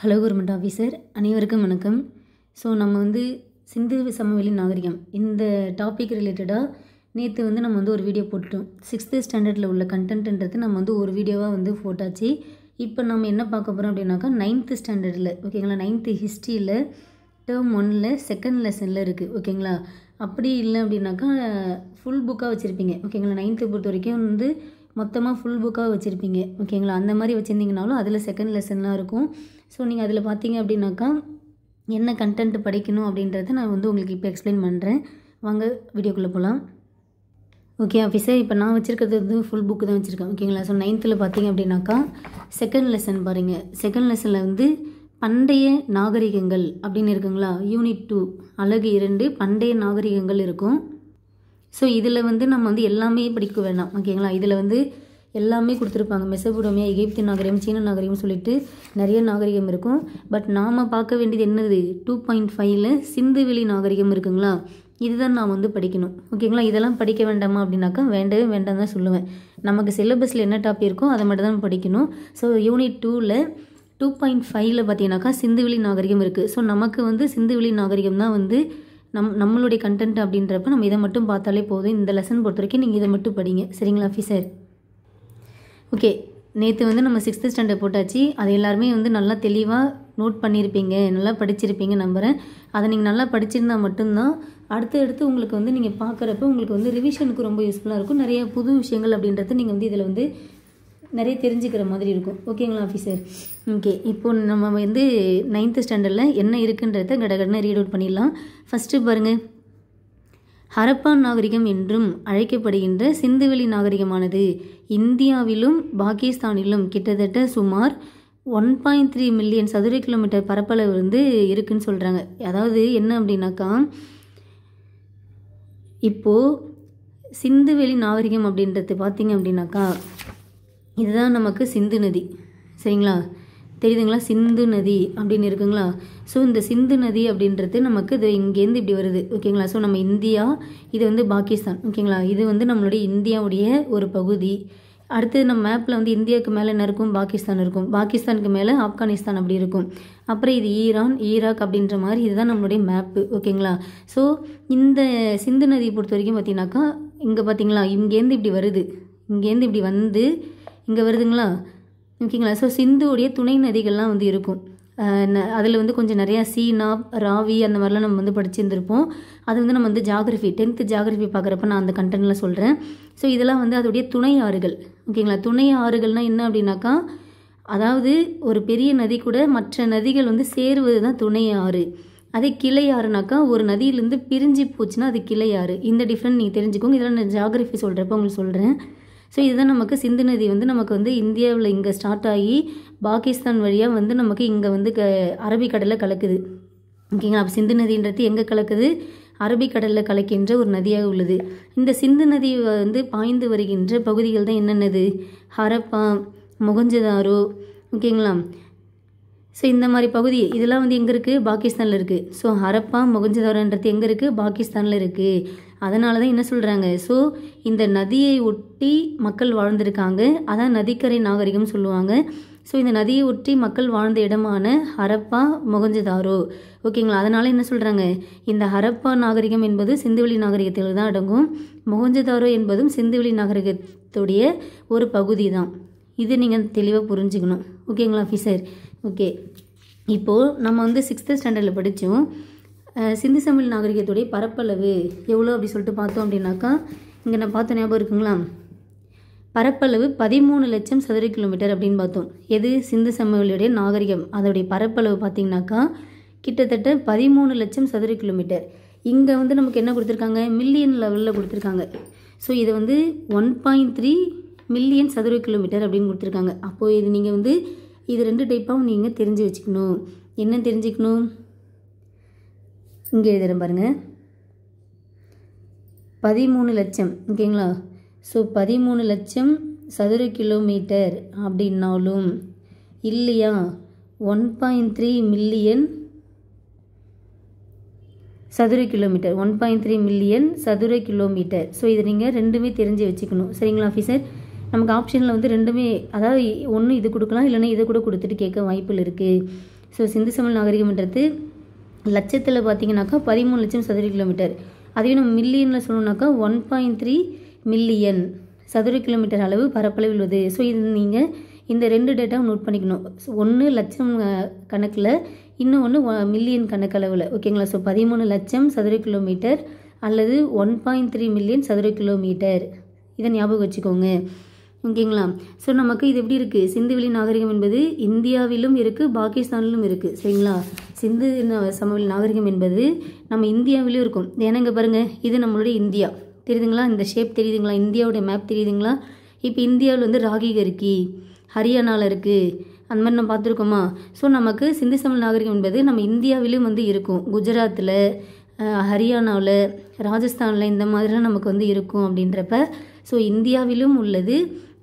Hello government officer அனைவருக்கும் வணக்கம். So நம்ம வந்து சிந்து சமவெளி நாகரிகம் இந்த டாபிக் ரிலேட்டடாக நேற்று வந்து நம்ம வந்து ஒரு வீடியோ போட்டுட்டோம். 6th ஸ்டாண்டர்டில் உள்ள கண்டென்ட்ன்றது நம்ம வந்து ஒரு வீடியோவாக வந்து போட்டாச்சு. இப்போ நம்ம என்ன பார்க்க போகிறோம் அப்படின்னாக்கா 9th ஸ்டாண்டர்டில் ஓகேங்களா, 9th ஹிஸ்ட்ரியில் டேர்ம் 1ல் செகண்ட் லெசனில் இருக்குது ஓகேங்களா. அப்படி இல்லை அப்படின்னாக்கா ஃபுல் புக்காக வச்சுருப்பீங்க ஓகேங்களா. 9th பொறுத்த வரைக்கும் வந்து மொத்தமாக ஃபுல் புக்காக வச்சுருப்பீங்க ஓகேங்களா. அந்த மாதிரி வச்சுருந்தீங்கனாலும் அதில் செகண்ட் லெசன்லாம் இருக்கும். ஸோ நீங்கள் அதில் பார்த்தீங்க அப்படின்னாக்கா என்ன கண்டென்ட் படிக்கணும் அப்படின்றத நான் வந்து உங்களுக்கு இப்போ எக்ஸ்பிளைன் பண்ணுறேன். வாங்க வீடியோக்குள்ளே போகலாம். ஓகே ஆஃபீஸர், இப்போ நான் வச்சுருக்கிறது வந்து ஃபுல் புக்கு தான் வச்சுருக்கேன் ஓகேங்களா. ஸோ 9th பார்த்தீங்க அப்படின்னாக்கா செகண்ட் லெசன் பாருங்கள். செகண்ட் லெசனில் வந்து பண்டைய நாகரிகங்கள் அப்படின்னு இருக்குங்களா. யூனிட் 2 அலகு 2 பண்டைய நாகரிகங்கள் இருக்கும். ஸோ இதில் வந்து நம்ம வந்து எல்லாமே படிக்க வேண்டாம் ஓகேங்களா. இதில் வந்து எல்லாமே கொடுத்துருப்பாங்க. மெசபடோமியா, எகிப்து நாகரிகம், சீன நாகரிகம் சொல்லிட்டு நிறைய நாகரிகம் இருக்கும். பட் நாம் பார்க்க வேண்டியது என்னது 2.5ல் சிந்துவெளி நாகரிகம் இருக்குங்களா. இதுதான் நான் வந்து படிக்கணும் ஓகேங்களா. இதெல்லாம் படிக்க வேண்டாமா அப்படின்னாக்கா வேண்டவே வேண்டாம் தான் சொல்லுவேன். நமக்கு சிலபஸில் என்ன டாபிக் இருக்கோ அதை மட்டும் தான் படிக்கணும். ஸோ யூனிட் 2ல் 2.5ல் பார்த்தீங்கன்னாக்கா சிந்துவெளி நாகரிகம் இருக்குது. ஸோ நமக்கு வந்து சிந்துவெளி நாகரிகம் தான் வந்து நம்மளுடைய கண்டென்ட் அப்படின்றப்ப நம்ம இதை மட்டும் பார்த்தாலே போதும். இந்த லெசன் பொறுத்த வரைக்கும் நீங்கள் இதை மட்டும் படிங்க சரிங்களா ஆஃபீஸர். ஓகே, நேற்று வந்து நம்ம 6th ஸ்டாண்டர்ட் போட்டாச்சு. அதை எல்லாருமே வந்து நல்லா தெளிவாக நோட் பண்ணியிருப்பீங்க, நல்லா படிச்சிருப்பீங்க நம்புகிறேன். அதை நீங்கள் நல்லா படிச்சிருந்தா மட்டும்தான் அடுத்து உங்களுக்கு வந்து நீங்கள் பார்க்குறப்ப உங்களுக்கு வந்து ரிவிஷனுக்கு ரொம்ப யூஸ்ஃபுல்லாக இருக்கும். நிறைய புது விஷயங்கள் அப்படின்றது நீங்கள் வந்து இதில் வந்து நிறைய தெரிஞ்சுக்கிற மாதிரி இருக்கும் ஓகேங்களா ஆஃபீஸர். ஓகே, இப்போ நம்ம வந்து 9th ஸ்டாண்டர்டில் என்ன இருக்குன்றத கடகடனை ரீட் அவுட் பண்ணிடலாம். ஃபஸ்ட்டு பாருங்கள், ஹரப்பா நாகரிகம் என்றும் அழைக்கப்படுகின்ற சிந்துவெளி நாகரிகமானது இந்தியாவிலும் பாகிஸ்தானிலும் கிட்டத்தட்ட சுமார் 1.3 மில்லியன் சதுர கிலோமீட்டர் பரப்பளவு வந்து இருக்குன்னு சொல்கிறாங்க. அதாவது என்ன அப்படின்னாக்கா, இப்போது சிந்துவெளி நாகரிகம் அப்படின்றது பார்த்திங்க அப்படின்னாக்கா இதுதான் நமக்கு சிந்து நதி சரிங்களா. தெரியுதுங்களா, சிந்து நதி அப்படின்னு இருக்குங்களா. ஸோ இந்த சிந்து நதி அப்படின்றது நமக்கு இது இங்கேருந்து இப்படி வருது ஓகேங்களா. ஸோ நம்ம இந்தியா, இது வந்து பாகிஸ்தான் ஓகேங்களா. இது வந்து நம்மளுடைய இந்தியாவுடைய ஒரு பகுதி. அடுத்து நம்ம மேப்பில் வந்து இந்தியாவுக்கு மேலே என்ன இருக்கும், பாகிஸ்தான் இருக்கும். பாகிஸ்தானுக்கு மேலே ஆப்கானிஸ்தான் அப்படி இருக்கும். அப்புறம் இது ஈரான், ஈராக் அப்படின்ற மாதிரி இதுதான் நம்மளுடைய மேப்பு ஓகேங்களா. ஸோ இந்த சிந்து நதியை பொறுத்த வரைக்கும் பார்த்தீங்கன்னாக்கா இங்கே பார்த்தீங்களா, இங்கேருந்து இப்படி வருது, இங்கேருந்து இப்படி வந்து இங்கே வருதுங்களா ஓகேங்களா. ஸோ சிந்துவுடைய துணை நதிகள்லாம் வந்து இருக்கும். அதில் வந்து கொஞ்சம் நிறையா சீனாப், ராவி அந்த மாதிரிலாம் நம்ம வந்து படிச்சிருந்துருப்போம். அது வந்து நம்ம வந்து ஜாகிரஃபி 10th ஜாகிரஃபி பார்க்குறப்ப நான் அந்த கண்டென்ட்டில் சொல்கிறேன். ஸோ இதெல்லாம் வந்து அதோடைய துணை ஆறுகள் ஓகேங்களா. துணை ஆறுகள்னால் என்ன அப்படின்னாக்கா, அதாவது ஒரு பெரிய நதி கூட மற்ற நதிகள் வந்து சேருவது தான் துணை ஆறு. அதே கிளை ஆறுனாக்கா ஒரு நதியிலேருந்து பிரிஞ்சு போச்சுன்னா அது கிளை ஆறு. இந்த டிஃப்ரெண்ட் நீங்கள் தெரிஞ்சுக்கோங்க. இதெல்லாம் நான் ஜாகிரஃபி சொல்கிறப்ப உங்களுக்கு சொல்கிறேன். ஸோ இதுதான் நமக்கு சிந்து நதி வந்து நமக்கு வந்து இந்தியாவில் இங்கே ஸ்டார்ட் ஆகி பாகிஸ்தான் வழியாக வந்து நமக்கு இங்கே வந்து அரபிக்கடலில் கலக்குது ஓகேங்களா. அப்போ சிந்து நதின்றது எங்கே கலக்குது, அரபிக்கடலில் கலக்கின்ற ஒரு நதியாக உள்ளது. இந்த சிந்து நதி வந்து பாய்ந்து வருகின்ற பகுதிகள் தான் என்னென்னது, ஹரப்பா, மொஹஞ்சதாரோ ஓகேங்களா. ஸோ இந்த மாதிரி பகுதி இதெல்லாம் வந்து எங்கே இருக்குது, பாகிஸ்தானில் இருக்குது. ஸோ ஹரப்பா, மொஹஞ்சதாரோன்றது எங்கே இருக்குது, பாகிஸ்தானில் இருக்குது. அதனால தான் என்ன சொல்கிறாங்க, ஸோ இந்த நதியை ஒட்டி மக்கள் வாழ்ந்திருக்காங்க, அதான் நதிக்கரை நாகரிகம் சொல்லுவாங்க. ஸோ இந்த நதியை ஒட்டி மக்கள் வாழ்ந்த இடமான ஹரப்பா, மொஹஞ்சதாரோ ஓகேங்களா. அதனால் என்ன சொல்கிறாங்க, இந்த ஹரப்பா நாகரிகம் என்பது சிந்துவெளி நாகரிகத்தில் தான் அடங்கும். மொஹஞ்சதாரோ என்பதும் சிந்துவெளி நாகரிகத்துடைய ஒரு பகுதி தான். இது நீங்கள் தெளிவாக புரிஞ்சுக்கணும் ஓகேங்களா ஆஃபீஸர். ஓகே, இப்போது நம்ம வந்து 6th ஸ்டாண்டர்டில் படித்தோம். சிந்து சமவெளி நாகரிகத்துடைய பரப்பளவு எவ்வளோ அப்படி சொல்லிட்டு பார்த்தோம் அப்படின்னாக்கா, இங்கே நான் பார்த்த ஞாபகம் இருக்குங்களா, பரப்பளவு 13 லட்சம் சதுர கிலோமீட்டர் அப்படின்னு பார்த்தோம். எது, சிந்து சமவெளியுடைய நாகரிகம் அதோடைய பரப்பளவு பார்த்திங்கனாக்கா கிட்டத்தட்ட 13 லட்சம் சதுர கிலோமீட்டர். இங்கே வந்து நமக்கு என்ன கொடுத்துருக்காங்க, மில்லியன் லெவலில் கொடுத்துருக்காங்க. ஸோ இது வந்து 1.3 மில்லியன் சதுர கிலோமீட்டர் அப்படின்னு கொடுத்துருக்காங்க. அப்போது இது நீங்கள் வந்து இது 2 டைப்பாகவும் நீங்கள் தெரிஞ்சு வச்சுக்கணும். என்ன தெரிஞ்சுக்கணும், இங்கே எழுதுகிறேன் பாருங்கள், 13 லட்சம் ஓகேங்களா. ஸோ 13 லட்சம் சதுர கிலோமீட்டர் அப்படின்னாலும் இல்லையா 1.3 மில்லியன் சதுர கிலோமீட்டர், 1.3 மில்லியன் சதுர கிலோமீட்டர். ஸோ இது நீங்கள் ரெண்டுமே தெரிஞ்சு வச்சுக்கணும் சரிங்களா ஆஃபீஸர். நமக்கு ஆப்ஷனில் வந்து ரெண்டுமே, அதாவது ஒன்று இது கொடுக்கலாம், இல்லைன்னா இதை கூட கொடுத்துட்டு கேட்க வாய்ப்புகள் இருக்குது. ஸோ சிந்து சமவெளி நாகரிகம்ன்றது லட்சத்தில் பார்த்தீங்கன்னாக்கா 13 லட்சம் சதுர கிலோமீட்டர். அதுவே நம்ம மில்லியனில் சொல்லணுன்னாக்கா 1.3 மில்லியன் சதுர கிலோமீட்டர் அளவு பரப்பளவில் உள்ளது. ஸோ இது நீங்கள் இந்த 2 டேட்டாவை நோட் பண்ணிக்கணும். ஒன்று லட்சம் கணக்கில், இன்னொன்று மில்லியன் கணக்களவில். ஓகேங்களா? ஸோ 13 லட்சம் சதுர கிலோமீட்டர் அல்லது 1.3 மில்லியன் சதுர கிலோமீட்டர். இதை ஞாபகம் வச்சுக்கோங்க. ஓகேங்களா? ஸோ நமக்கு இது எப்படி இருக்குது? சிந்துவெளி நாகரிகம் என்பது இந்தியாவிலும் இருக்குது, பாகிஸ்தானிலும் இருக்குது. சரிங்களா? சிந்து சமவெளி நாகரிகம் என்பது நம்ம இந்தியாவிலும் இருக்கும். ஏன்னா இங்கே பாருங்கள், இது நம்மளுடைய இந்தியா தெரியுதுங்களா? இந்த ஷேப் தெரியுதுங்களா? இந்தியாவுடைய மேப் தெரியுதுங்களா? இப்போ இந்தியாவில் வந்து ராகிகர்கி ஹரியானாவில் இருக்குது, அந்த மாதிரி நம்ம பார்த்துருக்கோமா? ஸோ நமக்கு சிந்து சமவெளி நாகரிகம் என்பது நம்ம இந்தியாவிலும் வந்து இருக்கும். குஜராத்தில், ஹரியானாவில், ராஜஸ்தானில் இந்த மாதிரிலாம் நமக்கு வந்து இருக்கும். அப்படின்றப்ப ஸோ இந்தியாவிலும் உள்ளது,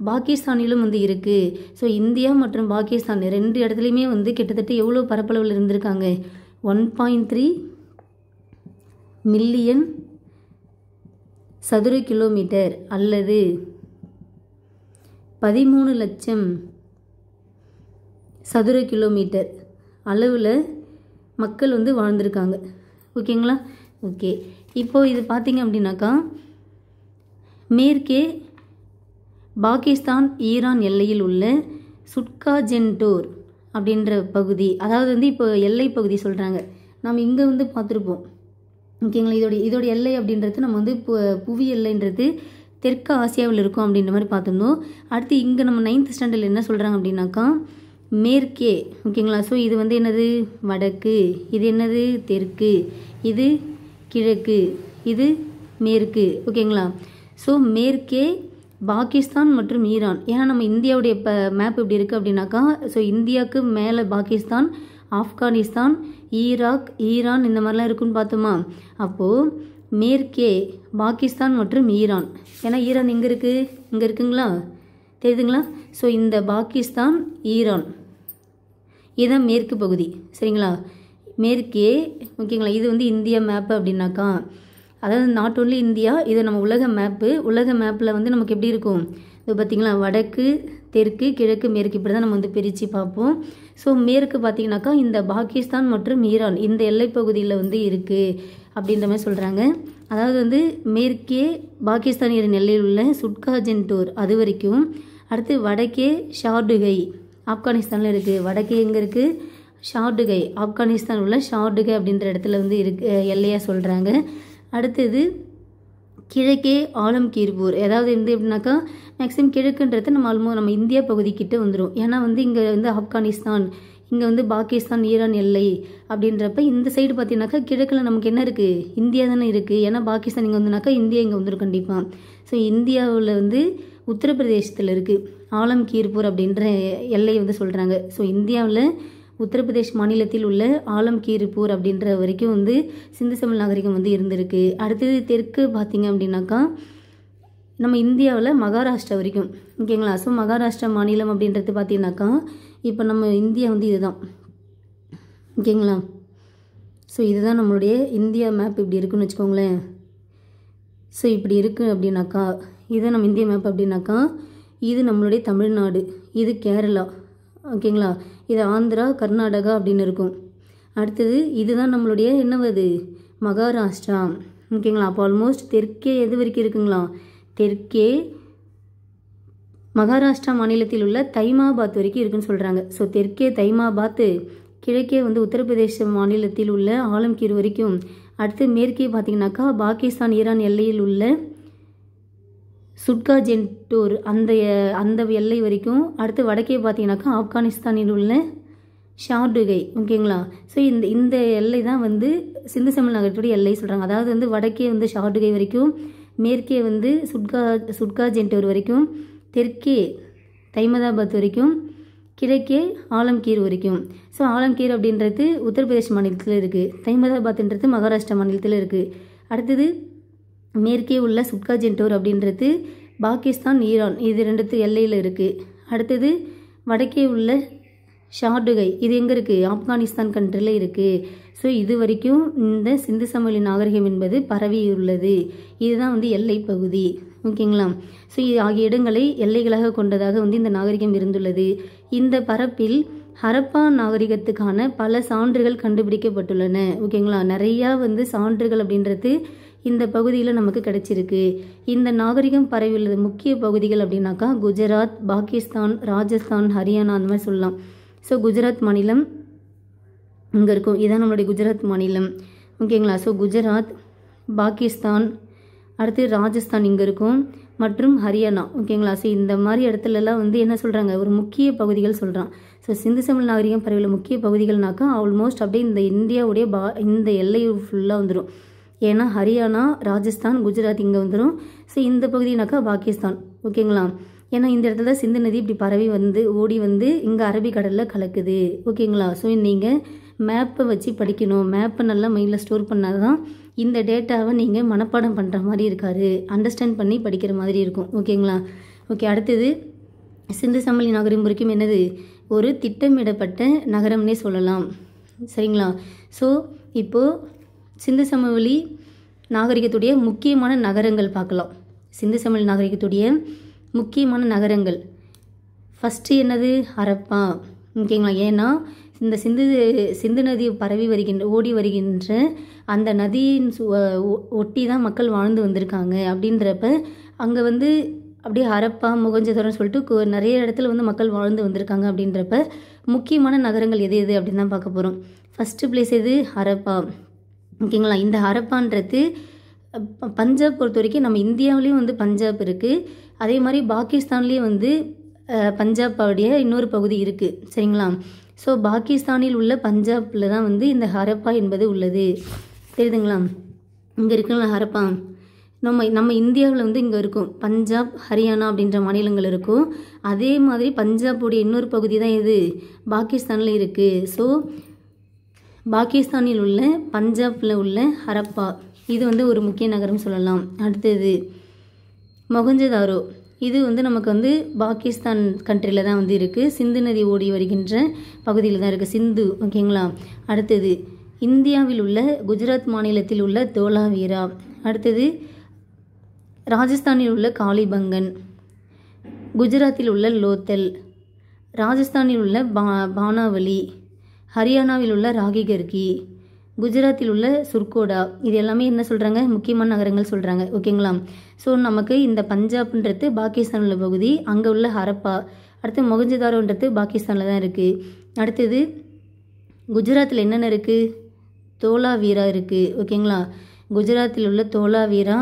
பாகிஸ்தானிலும் வந்து இருக்குது. ஸோ இந்தியா மற்றும் பாகிஸ்தான் 2 இடத்துலையுமே வந்து கிட்டத்தட்ட எவ்வளோ பரப்பளவில் இருந்திருக்காங்க? 1.3 மில்லியன் சதுர கிலோமீட்டர் அல்லது 13 லட்சம் சதுர கிலோமீட்டர் அளவில் மக்கள் வந்து வாழ்ந்திருக்காங்க. ஓகேங்களா? ஓகே, இப்போது இது பார்த்தீங்க அப்படின்னாக்கா மேற்கே பாகிஸ்தான் ஈரான் எல்லையில் உள்ள சுட்காஜென்டோர் அப்படின்ற பகுதி, அதாவது வந்து இப்போ எல்லை பகுதி சொல்கிறாங்க. நம்ம இங்கே வந்து பார்த்துருப்போம். ஓகேங்களா? இதோட எல்லை அப்படின்றது நம்ம வந்து புவி எல்லைன்றது தெற்கு ஆசியாவில் இருக்கும் அப்படின்ற மாதிரி பார்த்துருந்தோம். அடுத்து இங்கே நம்ம 9th ஸ்டாண்டர்டில் என்ன சொல்கிறாங்க அப்படின்னாக்கா மேற்கே. ஓகேங்களா? ஸோ இது வந்து என்னது? வடக்கு. இது என்னது? தெற்கு. இது கிழக்கு. இது மேற்கு. ஓகேங்களா? ஸோ மேற்கே பாகிஸ்தான் மற்றும் ஈரான். ஏன்னா நம்ம இந்தியாவுடைய மேப் எப்படி இருக்குது அப்படின்னாக்கா, ஸோ இந்தியாவுக்கு மேலே பாகிஸ்தான், ஆப்கானிஸ்தான், ஈராக், ஈரான் இந்த மாதிரிலாம் இருக்குன்னு பார்த்தோமா? அப்போது மேற்கே பாகிஸ்தான் மற்றும் ஈரான். ஏன்னா ஈரான் எங்கே இருக்குது? இங்கே இருக்குங்களா? தெரியுதுங்களா? ஸோ இந்த பாகிஸ்தான், ஈரான் இதுதான் மேற்கு பகுதி. சரிங்களா? மேற்கே. ஓகேங்களா? இது வந்து இந்தியா மேப்பு அப்படின்னாக்கா, அதாவது நாட் ஓன்லி இந்தியா, இது நம்ம உலக மேப்பு. உலக மேப்பில் வந்து நமக்கு எப்படி இருக்கும்? இது பார்த்திங்களா? வடக்கு, தெற்கு, கிழக்கு, மேற்கு இப்படி தான் நம்ம வந்து பிரித்து பார்ப்போம். ஸோ மேற்கு பார்த்திங்கனாக்கா இந்த பாகிஸ்தான் மற்றும் ஈரான் இந்த எல்லைப்பகுதியில் வந்து இருக்குது அப்படின்ற மாதிரி சொல்கிறாங்க. அதாவது வந்து மேற்கே பாகிஸ்தான் ஈரான் எல்லையில் உள்ள சுட்காஜென்டோர் அது வரைக்கும். அடுத்து வடக்கே ஷார்டுகை ஆப்கானிஸ்தானில் இருக்குது. வடக்கே எங்கே இருக்குது? ஷார்டுகை, ஆப்கானிஸ்தான் உள்ள ஷார்டுகை அப்படின்ற இடத்துல வந்து எல்லையாக சொல்கிறாங்க. அடுத்தது கிழக்கே ஆலம்கீர்பூர். அதாவது வந்து எப்படின்னாக்கா மேக்ஸிமம் கிழக்குன்றது நம்ம இந்தியா பகுதிக்கிட்ட வந்துடும். ஏன்னா வந்து இங்கே வந்து ஆப்கானிஸ்தான், இங்கே வந்து பாகிஸ்தான் ஈரான் எல்லை அப்படின்றப்ப இந்த சைடு பார்த்தீங்கன்னாக்கா கிழக்கில் நமக்கு என்ன இருக்குது? இந்தியா தானே இருக்குது. ஏன்னா பாகிஸ்தான் இங்கே வந்துனாக்கா இந்தியா இங்கே வந்துடும் கண்டிப்பாக. ஸோ இந்தியாவில் வந்து உத்தரப்பிரதேசத்தில் இருக்குது ஆலம்கீர்பூர் அப்படின்ற எல்லையை வந்து சொல்கிறாங்க. ஸோ இந்தியாவில் உத்தரப்பிரதேஷ் மாநிலத்தில் உள்ள ஆலம்கீர்பூர் அப்படின்ற வரைக்கும் வந்து சிந்து சமவெளி நாகரிகம் வந்து இருந்திருக்கு. அடுத்தது தெற்கு பார்த்திங்க அப்படின்னாக்கா நம்ம இந்தியாவில் மகாராஷ்டிரா வரைக்கும். ஓகேங்களா? ஸோ மகாராஷ்டிரா மாநிலம் அப்படின்றது பார்த்திங்கனாக்கா இப்போ நம்ம இந்தியா வந்து இதுதான். ஓகேங்களா? ஸோ இதுதான் நம்மளுடைய இந்தியா மேப். இப்படி இருக்குன்னு வச்சுக்கோங்களேன். ஸோ இப்படி இருக்குது அப்படின்னாக்கா இதுதான் நம்ம இந்தியா மேப் அப்படின்னாக்கா இது நம்மளுடைய தமிழ்நாடு, இது கேரளா. ஓகேங்களா? இது ஆந்திரா, கர்நாடகா அப்படின்னு இருக்கும். அடுத்தது இதுதான் நம்மளுடைய என்னவது? மகாராஷ்டிரா. ஓகேங்களா? அப்போ ஆல்மோஸ்ட் தெற்கே எது வரைக்கும் இருக்குங்களா? தெற்கே மகாராஷ்டிரா மாநிலத்தில் உள்ள தைமாபாத் வரைக்கும் இருக்குன்னு சொல்கிறாங்க. ஸோ தெற்கே தைமாபாத், கிழக்கே வந்து உத்தரப்பிரதேச மாநிலத்தில் உள்ள ஆலம்கீர் வரைக்கும். அடுத்து மேற்கே பார்த்திங்கனாக்கா பாகிஸ்தான் ஈரான் எல்லையில் உள்ள சுட்காஜென்டோர் அந்த எல்லை வரைக்கும். அடுத்து வடக்கே பார்த்தீங்கன்னாக்கா ஆப்கானிஸ்தானில் உள்ள ஷார்டுகை. ஓகேங்களா? ஸோ இந்த எல்லை தான் வந்து சிந்து சமவெளி நாகரிகத்துடைய எல்லை சொல்கிறாங்க. அதாவது வந்து வடக்கே வந்து ஷார்டுகை வரைக்கும், மேற்கே வந்து சுட்காஜென்டோர் வரைக்கும், தெற்கே தைமதாபாத் வரைக்கும், கிழக்கே ஆலம்கீர் வரைக்கும். ஸோ ஆலம்கீர் அப்படின்றது உத்தரப்பிரதேஷ் மாநிலத்தில் இருக்குது, தைமதாபாத்ன்றது மகாராஷ்டிரா மாநிலத்தில் இருக்குது. அடுத்தது மேற்கே உள்ள சுட்காஜென்டோர் அப்படின்றது பாகிஸ்தான் ஈரான் இது 2 எல்லையில் இருக்குது. அடுத்தது வடக்கே உள்ள ஷார்டுகை இது எங்கே இருக்குது? ஆப்கானிஸ்தான் கண்ட்ரியில் இருக்குது. ஸோ இது வரைக்கும் இந்த சிந்து சமவெளி நாகரிகம் என்பது பரவி உள்ளது. இதுதான் வந்து எல்லை பகுதி. ஓகேங்களா? ஸோ இது ஆகிய இடங்களை எல்லைகளாக கொண்டதாக வந்து இந்த நாகரிகம் இருந்துள்ளது. இந்த பரப்பில் ஹரப்பா நாகரிகத்துக்கான பல சான்றுகள் கண்டுபிடிக்கப்பட்டுள்ளன. ஓகேங்களா, நிறையா சான்றுகள் அப்படின்றது இந்த பகுதியில் நமக்கு கிடைச்சிருக்கு. இந்த நாகரிகம் பரவியுள்ளது முக்கிய பகுதிகள் அப்படின்னாக்கா குஜராத், பாகிஸ்தான், ராஜஸ்தான், ஹரியானா அந்த மாதிரி சொல்லலாம். ஸோ குஜராத் மாநிலம் இங்கே இருக்கும், இதான் நம்மளுடைய குஜராத் மாநிலம். ஓகேங்களா, ஸோ குஜராத், பாகிஸ்தான், அடுத்து ராஜஸ்தான் இங்கே இருக்கும், மற்றும் ஹரியானா. ஓகேங்களா, ஸோ இந்த மாதிரி இடத்துலலாம் என்ன சொல்கிறாங்க, ஒரு முக்கிய பகுதிகள் சொல்கிறான். ஸோ சிந்து சமவெளி நாகரிகம் பரவியுள்ள முக்கிய பகுதிகள்னாக்கா ஆல்மோஸ்ட் அப்படியே இந்த இந்தியாவுடைய இந்த எல்லை ஃபுல்லாக வந்துடும். ஏன்னா ஹரியானா, ராஜஸ்தான், குஜராத் இங்கே வந்துடும். ஸோ இந்த பகுதினாக்கா பாகிஸ்தான். ஓகேங்களா, ஏன்னா இந்த இடத்துல சிந்து நதி இப்படி பரவி ஓடி இங்கே அரபிக்கடலில் கலக்குது. ஓகேங்களா, ஸோ நீங்கள் மேப்பை வச்சு படிக்கணும். மேப்பை நல்லா மைண்டில் ஸ்டோர் பண்ணால் தான் இந்த டேட்டாவை நீங்கள் மனப்பாடம் பண்ணுற மாதிரி இருக்காது, அண்டர்ஸ்டாண்ட் பண்ணி படிக்கிற மாதிரி இருக்கும். ஓகேங்களா, ஓகே. அடுத்தது சிந்து சமவெளி நாகரிகம் வரைக்கும் என்னது, ஒரு திட்டமிடப்பட்ட நகரம்னே சொல்லலாம். சரிங்களா, ஸோ இப்போது சிந்து சமவெளி நாகரிகத்துடைய முக்கியமான நகரங்கள் பார்க்கலாம். சிந்து சமவெளி நாகரிகத்துடைய முக்கியமான நகரங்கள் ஃபஸ்ட்டு என்னது, ஹரப்பா. ஓகேங்களா, ஏன்னா இந்த சிந்து நதி ஓடி வருகின்ற அந்த நதியின் ஒட்டி தான் மக்கள் வாழ்ந்து வந்திருக்காங்க. அப்படின்றப்ப அங்கே அப்படியே ஹரப்பா, மொகஞ்சதாரோன்னு சொல்லிட்டு நிறைய இடத்துல மக்கள் வாழ்ந்து வந்திருக்காங்க. அப்படின்றப்ப முக்கியமான நகரங்கள் எது எது அப்படின்னு தான் பார்க்க போகிறோம். ஃபஸ்ட்டு பிளேஸ் எது, ஹரப்பா. ஓகேங்களா, இந்த ஹரப்பான்றது பஞ்சாப் பொறுத்த வரைக்கும் நம்ம இந்தியாவிலையும் பஞ்சாப் இருக்குது, அதே மாதிரி பாகிஸ்தான்லேயும் பஞ்சாபுடைய இன்னொரு பகுதி இருக்குது. சரிங்களா, ஸோ பாகிஸ்தானில் உள்ள பஞ்சாபில் தான் இந்த ஹரப்பா என்பது உள்ளது. தெரியுதுங்களா, இங்கே இருக்குங்களா ஹரப்பா, நம்ம இந்தியாவில் இங்கே இருக்கும், பஞ்சாப், ஹரியானா அப்படின்ற மாநிலங்கள் இருக்கும். அதே மாதிரி பஞ்சாபுடைய இன்னொரு பகுதி தான் இது பாகிஸ்தானில் இருக்குது. ஸோ பாகிஸ்தானில் உள்ள பஞ்சாபில் உள்ள ஹரப்பா இது ஒரு முக்கிய நகரம் சொல்லலாம். அடுத்தது மொகஞ்சதாரோ, இது நமக்கு பாகிஸ்தான் கண்ட்ரியில் தான் இருக்குது, சிந்து நதி ஓடி வருகின்ற பகுதியில் தான் இருக்குது, சிந்து. ஓகேங்களா, அடுத்தது இந்தியாவில் உள்ள குஜராத் மாநிலத்தில் உள்ள தோலாவீரா. அடுத்தது ராஜஸ்தானில் உள்ள காளிபங்கன், குஜராத்தில் உள்ள லோத்தல், ராஜஸ்தானில் உள்ள பானாவலி, ஹரியானாவில் உள்ள ராகிகர்கி, குஜராத்தில் உள்ள சுர்கோடா. இது எல்லாமே என்ன சொல்கிறாங்க, முக்கியமான நகரங்கள் சொல்கிறாங்க. ஓகேங்களா, ஸோ நமக்கு இந்த பஞ்சாப்ன்றது பாகிஸ்தான் உள்ள பகுதி, அங்கே உள்ள ஹரப்பா. அடுத்து மொகஞ்சதாரோன்றது பாகிஸ்தானில் தான் இருக்குது. அடுத்தது குஜராத்தில் என்னென்ன இருக்குது, தோலாவீரா இருக்குது. ஓகேங்களா, குஜராத்தில் உள்ள தோலாவீரா,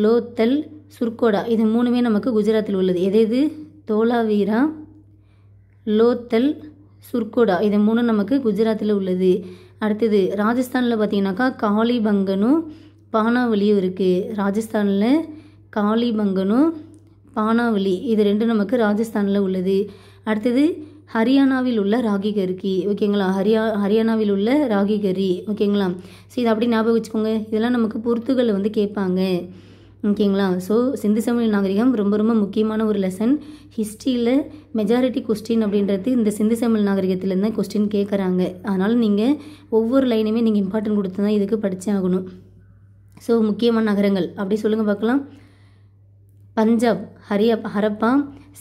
லோத்தல், சுர்கோடா, இது மூணுமே நமக்கு குஜராத்தில் உள்ளது. எது தோலாவீரா, லோத்தல், சுர்கோடா, இது மூணு நமக்கு குஜராத்தில் உள்ளது. அடுத்தது ராஜஸ்தானில் பார்த்தீங்கன்னாக்கா காளிபங்கனும் பானாவலியும் இருக்குது. ராஜஸ்தானில் காளிபங்கனும் பானாவலி இது ரெண்டும் நமக்கு ராஜஸ்தானில் உள்ளது. அடுத்தது ஹரியானாவில் உள்ள ராகிகர்கி. ஓகேங்களா, ஹரியானாவில் உள்ள ராகிகரி. ஓகேங்களா, ஸோ இதை அப்படி ஞாபகம் வச்சுக்கோங்க, இதெல்லாம் நமக்கு பொறுத்துகள் கேட்பாங்க. ஓகேங்களா, ஸோ சிந்து சமவெளி நாகரிகம் ரொம்ப ரொம்ப முக்கியமான ஒரு லெசன். ஹிஸ்ட்ரியில் மெஜாரிட்டி கொஸ்டின் அப்படின்றது இந்த சிந்து சமவெளி நாகரிகத்திலேருந்து கொஸ்டின் கேட்குறாங்க. அதனால் நீங்கள் ஒவ்வொரு லைனுமே நீங்கள் இம்பார்ட்டன்ட் கொடுத்து தான் இதுக்கு படித்தே ஆகணும். ஸோ முக்கியமான நகரங்கள் அப்படி சொல்லுங்கள் பார்க்கலாம். பஞ்சாப், ஹரப்பா,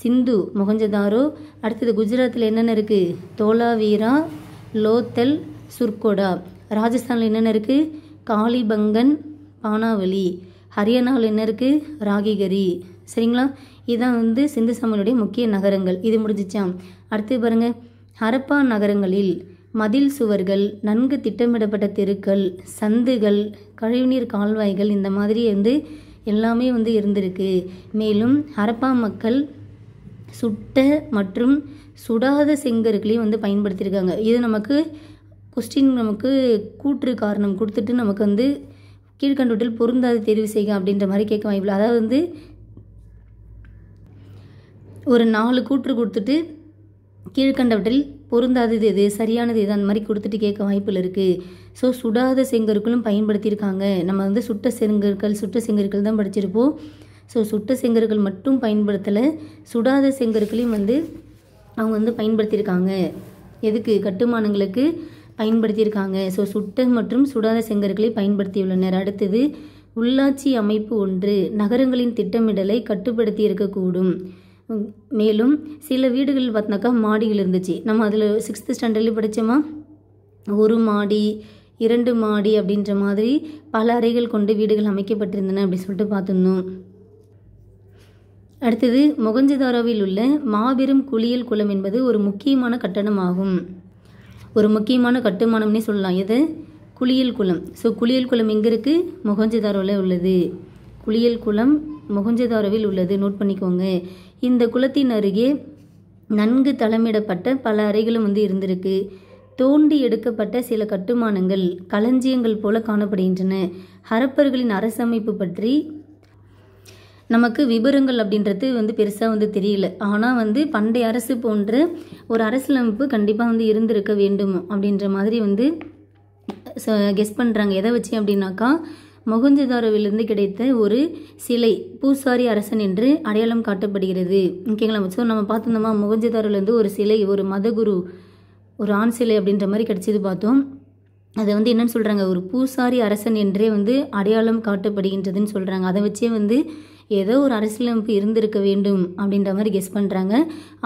சிந்து, மொகஞ்சதாரோ. அடுத்தது குஜராத்தில் என்னென்ன இருக்குது, தோலாவீரா, லோத்தல், சுர்கோடா. ராஜஸ்தானில் என்னென்ன இருக்குது, காளிபங்கன், பானாவலி. ஹரியானாவில் என்ன இருக்குது, ராகிகரி. சரிங்களா, இதுதான் சிந்து சமவெளியுடைய முக்கிய நகரங்கள். இது முடிஞ்சிச்சாம். அடுத்து பாருங்கள், ஹரப்பா நகரங்களில் மதில் சுவர்கள், நன்கு திட்டமிடப்பட்ட தெருக்கள், சந்துகள், கழிவுநீர் கால்வாய்கள் இந்த மாதிரி எல்லாமே இருந்திருக்கு. மேலும் ஹரப்பா மக்கள் சுட்ட மற்றும் சுடாத செங்கற்களையும் பயன்படுத்தியிருக்காங்க. இது நமக்கு கொஸ்டின் நமக்கு கூற்று காரணம் கொடுத்துட்டு நமக்கு கீழ்கண்டவற்றில் பொருந்தாது தேர்வு செய்க அப்படின்ற மாதிரி கேட்க வாய்ப்பில்லை. அதாவது ஒரு 4 கூற்று கொடுத்துட்டு கீழ்கண்டவற்றில் பொருந்தாதது எது, சரியானது எது, அந்த மாதிரி கொடுத்துட்டு கேட்க வாய்ப்பில் இருக்குது. ஸோ சுடாத செங்கற்களும் பயன்படுத்தியிருக்காங்க. நம்ம சுட்ட செங்கற்கள் தான் படிச்சிருப்போம். ஸோ சுட்ட செங்கற்கள் மட்டும் பயன்படுத்தலை, சுடாத செங்கற்களையும் அவங்க பயன்படுத்தியிருக்காங்க. எதுக்கு, கட்டுமானங்களுக்கு பயன்படுத்தியிருக்காங்க. ஸோ சுட்ட மற்றும் சுடாத செங்கற்களை பயன்படுத்தியுள்ளனர். அடுத்தது உள்ளாட்சி அமைப்பு ஒன்று நகரங்களின் திட்டமிடலை கட்டுப்படுத்தி இருக்கக்கூடும். மேலும் சில வீடுகள் பார்த்தினாக்கா மாடிகள் இருந்துச்சு. நம்ம அதில் 6th ஸ்டாண்டர்ட்லேயும் படித்தோமா, 1 மாடி 2 மாடி அப்படின்ற மாதிரி பல அறைகள் கொண்டு வீடுகள் அமைக்கப்பட்டிருந்தன அப்படி சொல்லிட்டு பார்த்துருந்தோம். அடுத்தது மொகஞ்சதாரோவில் உள்ள மாபெரும் குளியல் குளம் என்பது ஒரு முக்கியமான கட்டணமாகும். ஒரு முக்கியமான கட்டுமானம்னே சொல்லலாம். எது? குளியல் குளம். ஸோ குளியல் குளம் எங்கே இருக்குது? மொகஞ்சதாரோவில் உள்ளது. குளியல் குளம் மொகஞ்சதாரோவில் உள்ளது, நோட் பண்ணிக்கோங்க. இந்த குளத்தின் அருகே நன்கு தளமிடப்பட்ட பல அறைகளும் இருந்திருக்கு. தோண்டி எடுக்கப்பட்ட சில கட்டுமானங்கள் களஞ்சியங்கள் போல காணப்படுகின்றன. ஹரப்பர்களின் அரசமைப்பு பற்றி நமக்கு விபரங்கள் அப்படின்றது பெருசாக தெரியல. ஆனால் பண்டைய அரசு போன்ற ஒரு அரசியலமைப்பு கண்டிப்பாக இருந்திருக்க வேண்டும் அப்படின்ற மாதிரி கெஸ் பண்ணுறாங்க. எதை வச்சு அப்படின்னாக்கா, மொகஞ்சதாரோவிலிருந்து கிடைத்த ஒரு சிலை பூசாரி அரசன் என்று அடையாளம் காட்டப்படுகிறது. ஓகேங்களா? ஸோ நம்ம பார்த்துருந்தோமா, மொகஞ்சதாரோவிலேருந்து ஒரு சிலை, ஒரு மதகுரு, ஒரு ஆண் சிலை அப்படின்ற மாதிரி கிடச்சிது பார்த்தோம். அதை என்னன்னு சொல்கிறாங்க, ஒரு பூசாரி அரசன் என்றே அடையாளம் காட்டப்படுகின்றதுன்னு சொல்கிறாங்க. அதை வச்சே ஏதோ ஒரு அரசியலமைப்பு இருந்திருக்க வேண்டும் அப்படின்ற மாதிரி கெஸ் பண்ணுறாங்க.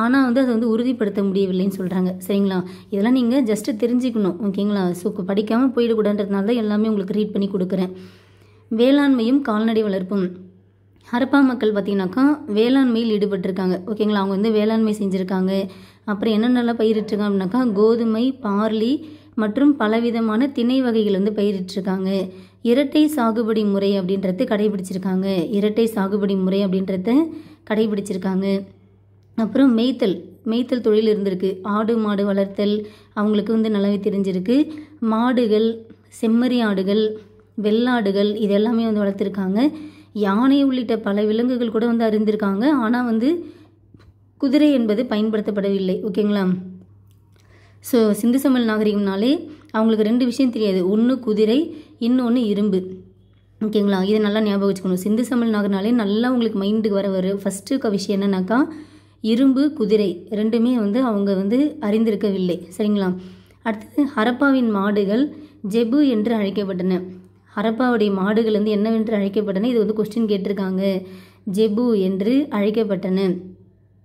ஆனால் அதை உறுதிப்படுத்த முடியவில்லைன்னு சொல்கிறாங்க. சரிங்களா? இதெல்லாம் நீங்கள் ஜஸ்ட்டு தெரிஞ்சுக்கணும். ஓகேங்களா? ஸோ படிக்காமல் போயிடக்கூடாதுன்றதுனால தான் எல்லாமே உங்களுக்கு ரீட் பண்ணி கொடுக்குறேன். வேளாண்மையும் கால்நடை வளர்ப்பும். ஹரப்பா மக்கள் பார்த்திங்கனாக்கா வேளாண்மையில் ஈடுபட்டிருக்காங்க. ஓகேங்களா? அவங்க வேளாண்மை செஞ்சுருக்காங்க. அப்புறம் என்னென்னலாம் பயிரிட்டிருக்காங்க அப்படின்னாக்கா, கோதுமை, பார்லி மற்றும் பலவிதமான திணை வகைகள் பயிரிட்டிருக்காங்க. இரட்டை சாகுபடி முறை அப்படின்றத கடைபிடிச்சிருக்காங்க. இரட்டை சாகுபடி முறை அப்படின்றத கடைபிடிச்சிருக்காங்க. அப்புறம் மேய்த்தல் தொழில் இருந்திருக்கு. ஆடு மாடு வளர்த்தல் அவங்களுக்கு நல்லாவே தெரிஞ்சிருக்கு. மாடுகள், செம்மறி ஆடுகள், வெள்ளாடுகள் இது எல்லாமே வளர்த்துருக்காங்க. யானை உள்ளிட்ட பல விலங்குகள் கூட அறிந்திருக்காங்க. ஆனால் குதிரை என்பது பயன்படுத்தப்படவில்லை. ஓகேங்களா? ஸோ சிந்து சமவெளி நாகரிகம்னாலே அவங்களுக்கு 2 விஷயம் தெரியாது. ஒன்று குதிரை, இன்னொன்று இரும்பு. ஓகேங்களா? இதை நல்லா ஞாபகம் வச்சுக்கணும். சிந்து சமவெளி நாகரிகம்னாலே நல்லா உங்களுக்கு மைண்டுக்கு வர ஃபஸ்ட்டு விஷயம் என்னன்னாக்கா, இரும்பு, குதிரை ரெண்டுமே அவங்க அறிந்திருக்கவில்லை. சரிங்களா? அடுத்தது ஹரப்பாவின் மாடுகள் ஜெபு என்று அழைக்கப்பட்டன. ஹரப்பாவுடைய மாடுகள் என்னவென்று அழைக்கப்பட்டன? இது கொஸ்டின் கேட்டிருக்காங்க. ஜெபு என்று அழைக்கப்பட்டன.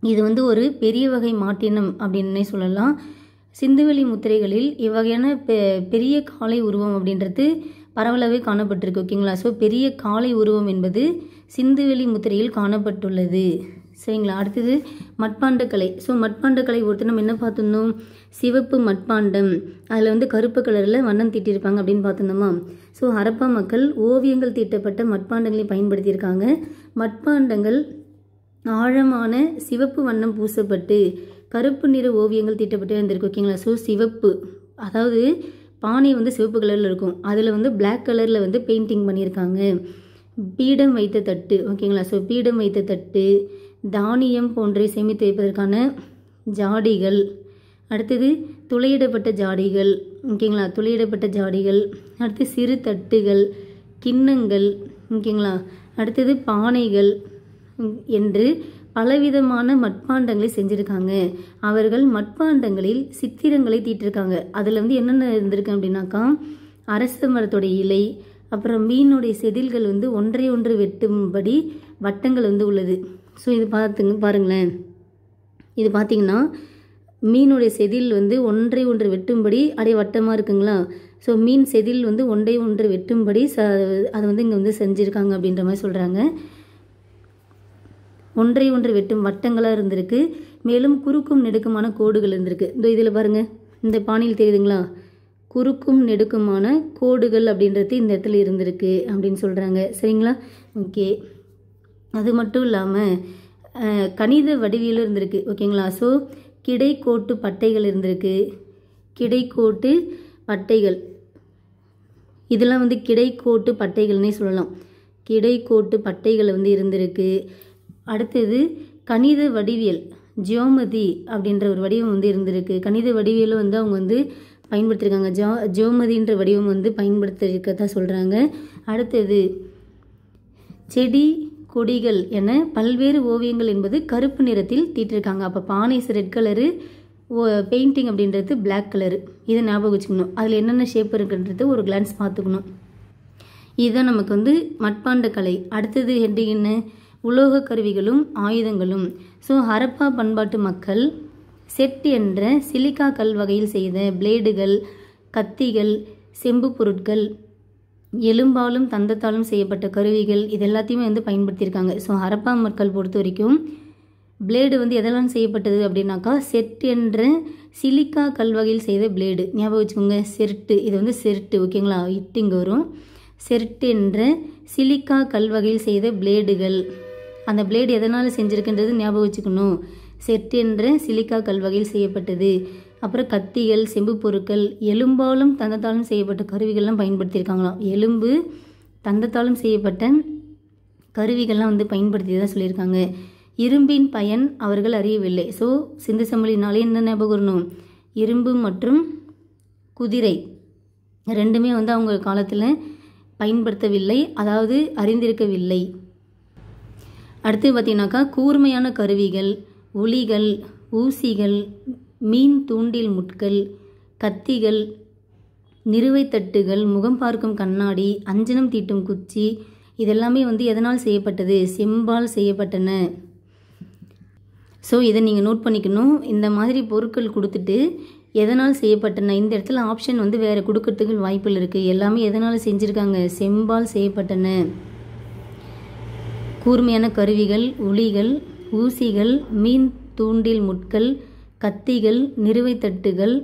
இது ஒரு பெரிய வகை மாட்டினம் அப்படின்னே சொல்லலாம். சிந்துவெளி முத்திரைகளில் இவ்வகையான பெரிய காளை உருவம் அப்படின்றது பரவலாகவே காணப்பட்டிருக்கு. ஓகேங்களா? ஸோ பெரிய காளை உருவம் என்பது சிந்துவெளி முத்திரையில் காணப்பட்டுள்ளது. சரிங்களா? அடுத்தது மட்பாண்டக்கலை. ஸோ மட்பாண்டக்கலை ஒருத்தர் நம்ம என்ன பார்த்துருந்தோம், சிவப்பு மட்பாண்டம், அதில் கருப்பு கலரில் வண்ணம் தீட்டியிருப்பாங்க அப்படின்னு பார்த்துருந்தோமா. ஸோ ஹரப்பா மக்கள் ஓவியங்கள் தீட்டப்பட்ட மட்பாண்டங்களை பயன்படுத்தியிருக்காங்க. மட்பாண்டங்கள் ஆழமான சிவப்பு வண்ணம் பூசப்பட்டு கருப்பு நிற ஓவியங்கள் தீட்டப்பட்டு இருந்திருக்கு. ஓகேங்களா? ஸோ சிவப்பு, அதாவது பானை சிவப்பு கலரில் இருக்கும், அதில் பிளாக் கலரில் பெயிண்டிங் பண்ணியிருக்காங்க. பீடம் வைத்த தட்டு. ஓகேங்களா? ஸோ பீடம் வைத்த தட்டு, தானியம் போன்றவை சேமித்து வைப்பதற்கான ஜாடிகள், அடுத்தது துளையிடப்பட்ட ஜாடிகள். ஓகேங்களா? துளையிடப்பட்ட ஜாடிகள், அடுத்து சிறு தட்டுகள், கிண்ணங்கள். ஓகேங்களா? அடுத்தது பானைகள் என்று பலவிதமான மட்பாண்டங்களை செஞ்சுருக்காங்க. அவர்கள் மட்பாண்டங்களில் சித்திரங்களை தீட்டிருக்காங்க. அதில் என்னென்ன இருந்திருக்கு அப்படின்னாக்கா, அரச மரத்தோடைய இலை, அப்புறம் மீனுடைய செதில்கள் ஒன்றை ஒன்று வெட்டும்படி வட்டங்கள் உள்ளது. ஸோ இது பாருங்களேன். இது பார்த்திங்கன்னா மீனுடைய செதில் ஒன்றை ஒன்று வெட்டும்படி அப்படியே வட்டமாக இருக்குங்களா. ஸோ மீன் செதில் ஒன்றை ஒன்று வெட்டும்படி அதை இங்கே செஞ்சுருக்காங்க அப்படின்ற மாதிரி சொல்கிறாங்க. ஒன்றை ஒன்று வெட்டும் வட்டங்களாக இருந்திருக்கு. மேலும் குறுக்கும் நெடுக்குமான கோடுகள் இருந்திருக்கு. இதில் பாருங்கள், இந்த பானையில் தெரியுதுங்களா, குறுக்கும் நெடுக்குமான கோடுகள் அப்படின்றது இந்த இடத்துல இருந்திருக்கு அப்படின்னு சொல்கிறாங்க. சரிங்களா? ஓகே. அது மட்டும் இல்லாமல் கணித வடிவியல் இருந்திருக்கு. ஓகேங்களா? ஸோ கிடைக்கோட்டு பட்டைகள் இருந்திருக்கு. கிடைக்கோட்டு பட்டைகள் இதெல்லாம் கிடைக்கோட்டு பட்டைகள்னே சொல்லலாம். கிடைக்கோட்டு பட்டைகள் இருந்திருக்கு. அடுத்தது கணித வடிவியல், ஜியோமதி அப்படின்ற ஒரு வடிவம் இருந்திருக்கு. கணித வடிவியலும் அவங்க பயன்படுத்தியிருக்காங்க. ஜியோமதின்ற வடிவம் பயன்படுத்தியிருக்கதா சொல்கிறாங்க. அடுத்தது செடி, கொடிகள் என பல்வேறு ஓவியங்கள் என்பது கருப்பு நிறத்தில் தீட்டிருக்காங்க. அப்போ பானை ரெட் கலரு, பெயிண்டிங் அப்படின்றது பிளாக் கலரு. இதை ஞாபகம் வச்சுக்கணும். அதில் என்னென்ன ஷேப் இருக்குன்றது ஒரு கிளான்ஸ் பார்த்துக்கணும். இதுதான் நமக்கு மட்பாண்ட கலை. அடுத்தது ஹெட்டிங் என்ன, உலோக கருவிகளும் ஆயுதங்களும். ஸோ ஹரப்பா பண்பாட்டு மக்கள் செட் என்ற சிலிக்கா கல் வகையில் செய்த பிளேடுகள், கத்திகள், செம்பு பொருட்கள், எலும்பாலும் தந்தத்தாலும் செய்யப்பட்ட கருவிகள் இது எல்லாத்தையுமே வந்து பயன்படுத்தியிருக்காங்க. ஸோ ஹரப்பா மக்கள் பொறுத்த வரைக்கும் பிளேடு வந்து எதெல்லாம் செய்யப்பட்டது அப்படின்னாக்கா செட் என்ற சிலிக்கா கல் வகையில் செய்த பிளேடு. ஞாபகம் வச்சுக்கோங்க, செர்ட்டு, இது வந்து செர்ட்டு, ஓகேங்களா, இட்டு இங்கே வரும். செர்ட் என்ற சிலிக்கா கல் வகையில் செய்த பிளேடுகள். அந்த பிளேடு எதனால் செஞ்சுருக்குன்றது ஞாபகம் வச்சுக்கணும். செட் என்ற சிலிக்கா கல் வகையில் செய்யப்பட்டது. அப்புறம் கத்திகள், செம்பு பொருட்கள், எலும்பாலும் தந்தத்தாலும் செய்யப்பட்ட கருவிகள்லாம் பயன்படுத்தியிருக்காங்களாம். எலும்பு தந்தத்தாலும் செய்யப்பட்ட கருவிகள்லாம் வந்து பயன்படுத்தி தான் சொல்லியிருக்காங்க. இரும்பின் பயன் அவர்கள் அறியவில்லை. ஸோ சிந்து சமவெளினாலே என்ன ஞாபகம் வரணும், இரும்பு மற்றும் குதிரை ரெண்டுமே வந்து அவங்க காலத்தில் பயன்படுத்தவில்லை, அதாவது அறிந்திருக்கவில்லை. அடுத்து பார்த்தீங்கன்னாக்கா கூர்மையான கருவிகள், உளிகள், ஊசிகள், மீன் தூண்டில் முட்கள், கத்திகள், நிறுவை தட்டுகள், முகம் பார்க்கும் கண்ணாடி, அஞ்சனம் தீட்டும் குச்சி இதெல்லாமே வந்து எதனால் செய்யப்பட்டது, செம்பால் செய்யப்பட்டன. ஸோ இதை நீங்கள் நோட் பண்ணிக்கணும். இந்த மாதிரி பொருட்கள் கொடுத்துட்டு எதனால் செய்யப்பட்டன, இந்த இடத்துல ஆப்ஷன் வந்து வேறு கொடுக்கறதுக்கு வாய்ப்புகள் இருக்குது. எல்லாமே எதனால் செஞ்சுருக்காங்க, செம்பால் செய்யப்பட்டன. கூர்மையான கருவிகள், உளிகள், ஊசிகள், மீன் தூண்டில் முட்கள், கத்திகள், நிறுவை தட்டுகள்,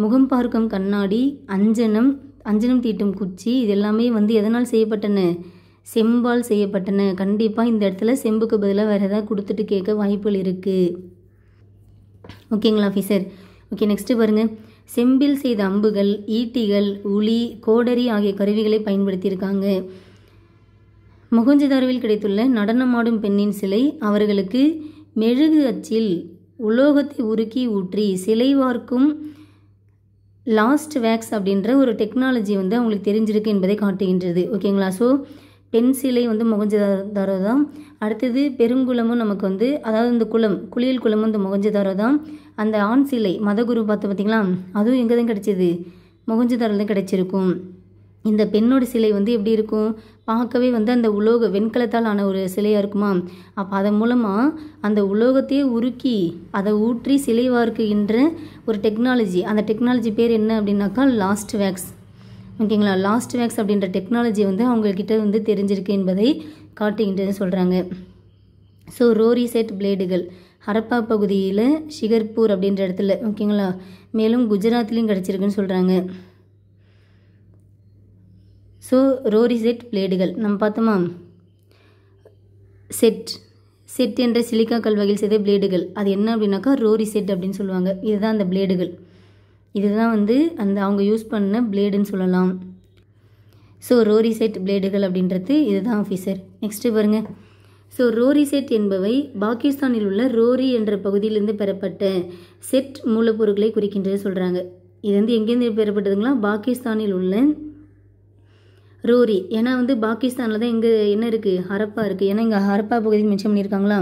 முகம் பார்க்கும் கண்ணாடி, அஞ்சனம் தீட்டும் குச்சி இது எல்லாமே வந்து எதனால் செய்யப்பட்டன, செம்பால் செய்யப்பட்டன. கண்டிப்பாக இந்த இடத்துல செம்புக்கு பதிலாக வேறு ஏதாவது கொடுத்துட்டு கேட்க வாய்ப்புகள் இருக்குது. ஓகேங்களா ஆஃபீஸர்? ஓகே, நெக்ஸ்ட்டு பாருங்கள். செம்பில் செய்த அம்புகள், ஈட்டிகள், உளி, கோடரி ஆகிய கருவிகளை பயன்படுத்தியிருக்காங்க. மொஹஞ்சதாரோவில் கிடைத்துள்ள நடனமாடும் பெண்ணின் சிலை அவர்களுக்கு மெழுகு அச்சில் உலோகத்தை உருக்கி ஊற்றி சிலை வார்க்கும் லாஸ்ட் வேக்ஸ் அப்படின்ற ஒரு டெக்னாலஜி வந்து அவங்களுக்கு தெரிஞ்சிருக்கு என்பதை காட்டுகின்றது. ஓகேங்களா? ஸோ பெண் சிலை வந்து மொஹஞ்சதாரோ தான். அடுத்தது பெருங்குளமும் நமக்கு வந்து, அதாவது இந்த குளியல் குளமும் இந்த மொஹஞ்சதாரோ தான். அந்த ஆண் சிலை மதகுரு பார்த்து பார்த்தீங்களா, அதுவும் எங்கே தான் கிடைச்சிது, மொஹஞ்சதாரோவில் தான் கிடைச்சிருக்கும். இந்த பெண்ணோட சிலை வந்து எப்படி இருக்கும், பார்க்கவே வந்து அந்த உலோக வெண்கலத்தால் ஆன ஒரு சிலையாக இருக்குமா. அப்போ அதன் மூலமாக அந்த உலோகத்தையே உருக்கி அதை ஊற்றி சிலை வார்க்குகின்ற ஒரு டெக்னாலஜி, அந்த டெக்னாலஜி பேர் என்ன அப்படின்னாக்கா லாஸ்ட் வேக்ஸ். ஓகேங்களா? லாஸ்ட் வேக்ஸ் அப்படின்ற டெக்னாலஜி வந்து அவங்கக்கிட்ட வந்து தெரிஞ்சிருக்கு என்பதை காட்டுகின்றது சொல்கிறாங்க. ஸோ ரோரி செட் பிளேடுகள் ஹரப்பா பகுதியில் ஷிகர்பூர் அப்படின்ற இடத்துல, ஓகேங்களா, மேலும் குஜராத்லேயும் கிடச்சிருக்குன்னு சொல்கிறாங்க. ஸோ ரோரி செட் பிளேடுகள் நம்ம பார்த்தோமா, செட் என்ற சிலிக்கா கல் வகையில் செய்த பிளேடுகள் அது என்ன அப்படின்னாக்கா ரோரி செட் அப்படின்னு சொல்லுவாங்க. இதுதான் அந்த பிளேடுகள், இதுதான் வந்து அந்த அவங்க யூஸ் பண்ண பிளேடுன்னு சொல்லலாம். ஸோ ரோரி செட் பிளேடுகள் அப்படின்றது இதுதான் ஆஃபீஸர். நெக்ஸ்ட்டு பாருங்கள். ஸோ ரோரி செட் என்பவை பாகிஸ்தானில் உள்ள ரோரி என்ற பகுதியிலிருந்து பெறப்பட்ட செட் மூலப்பொருட்களை குறிக்கின்றது சொல்கிறாங்க. இது வந்து எங்கேருந்து பெறப்பட்டதுங்களா, பாகிஸ்தானில் உள்ள ரோரி. ஏன்னா வந்து பாகிஸ்தானில் தான் இங்கே என்ன இருக்குது, ஹரப்பா இருக்குது. ஏன்னா இங்கே ஹரப்பா பகுதி மென்ஷன் பண்ணியிருக்காங்களா,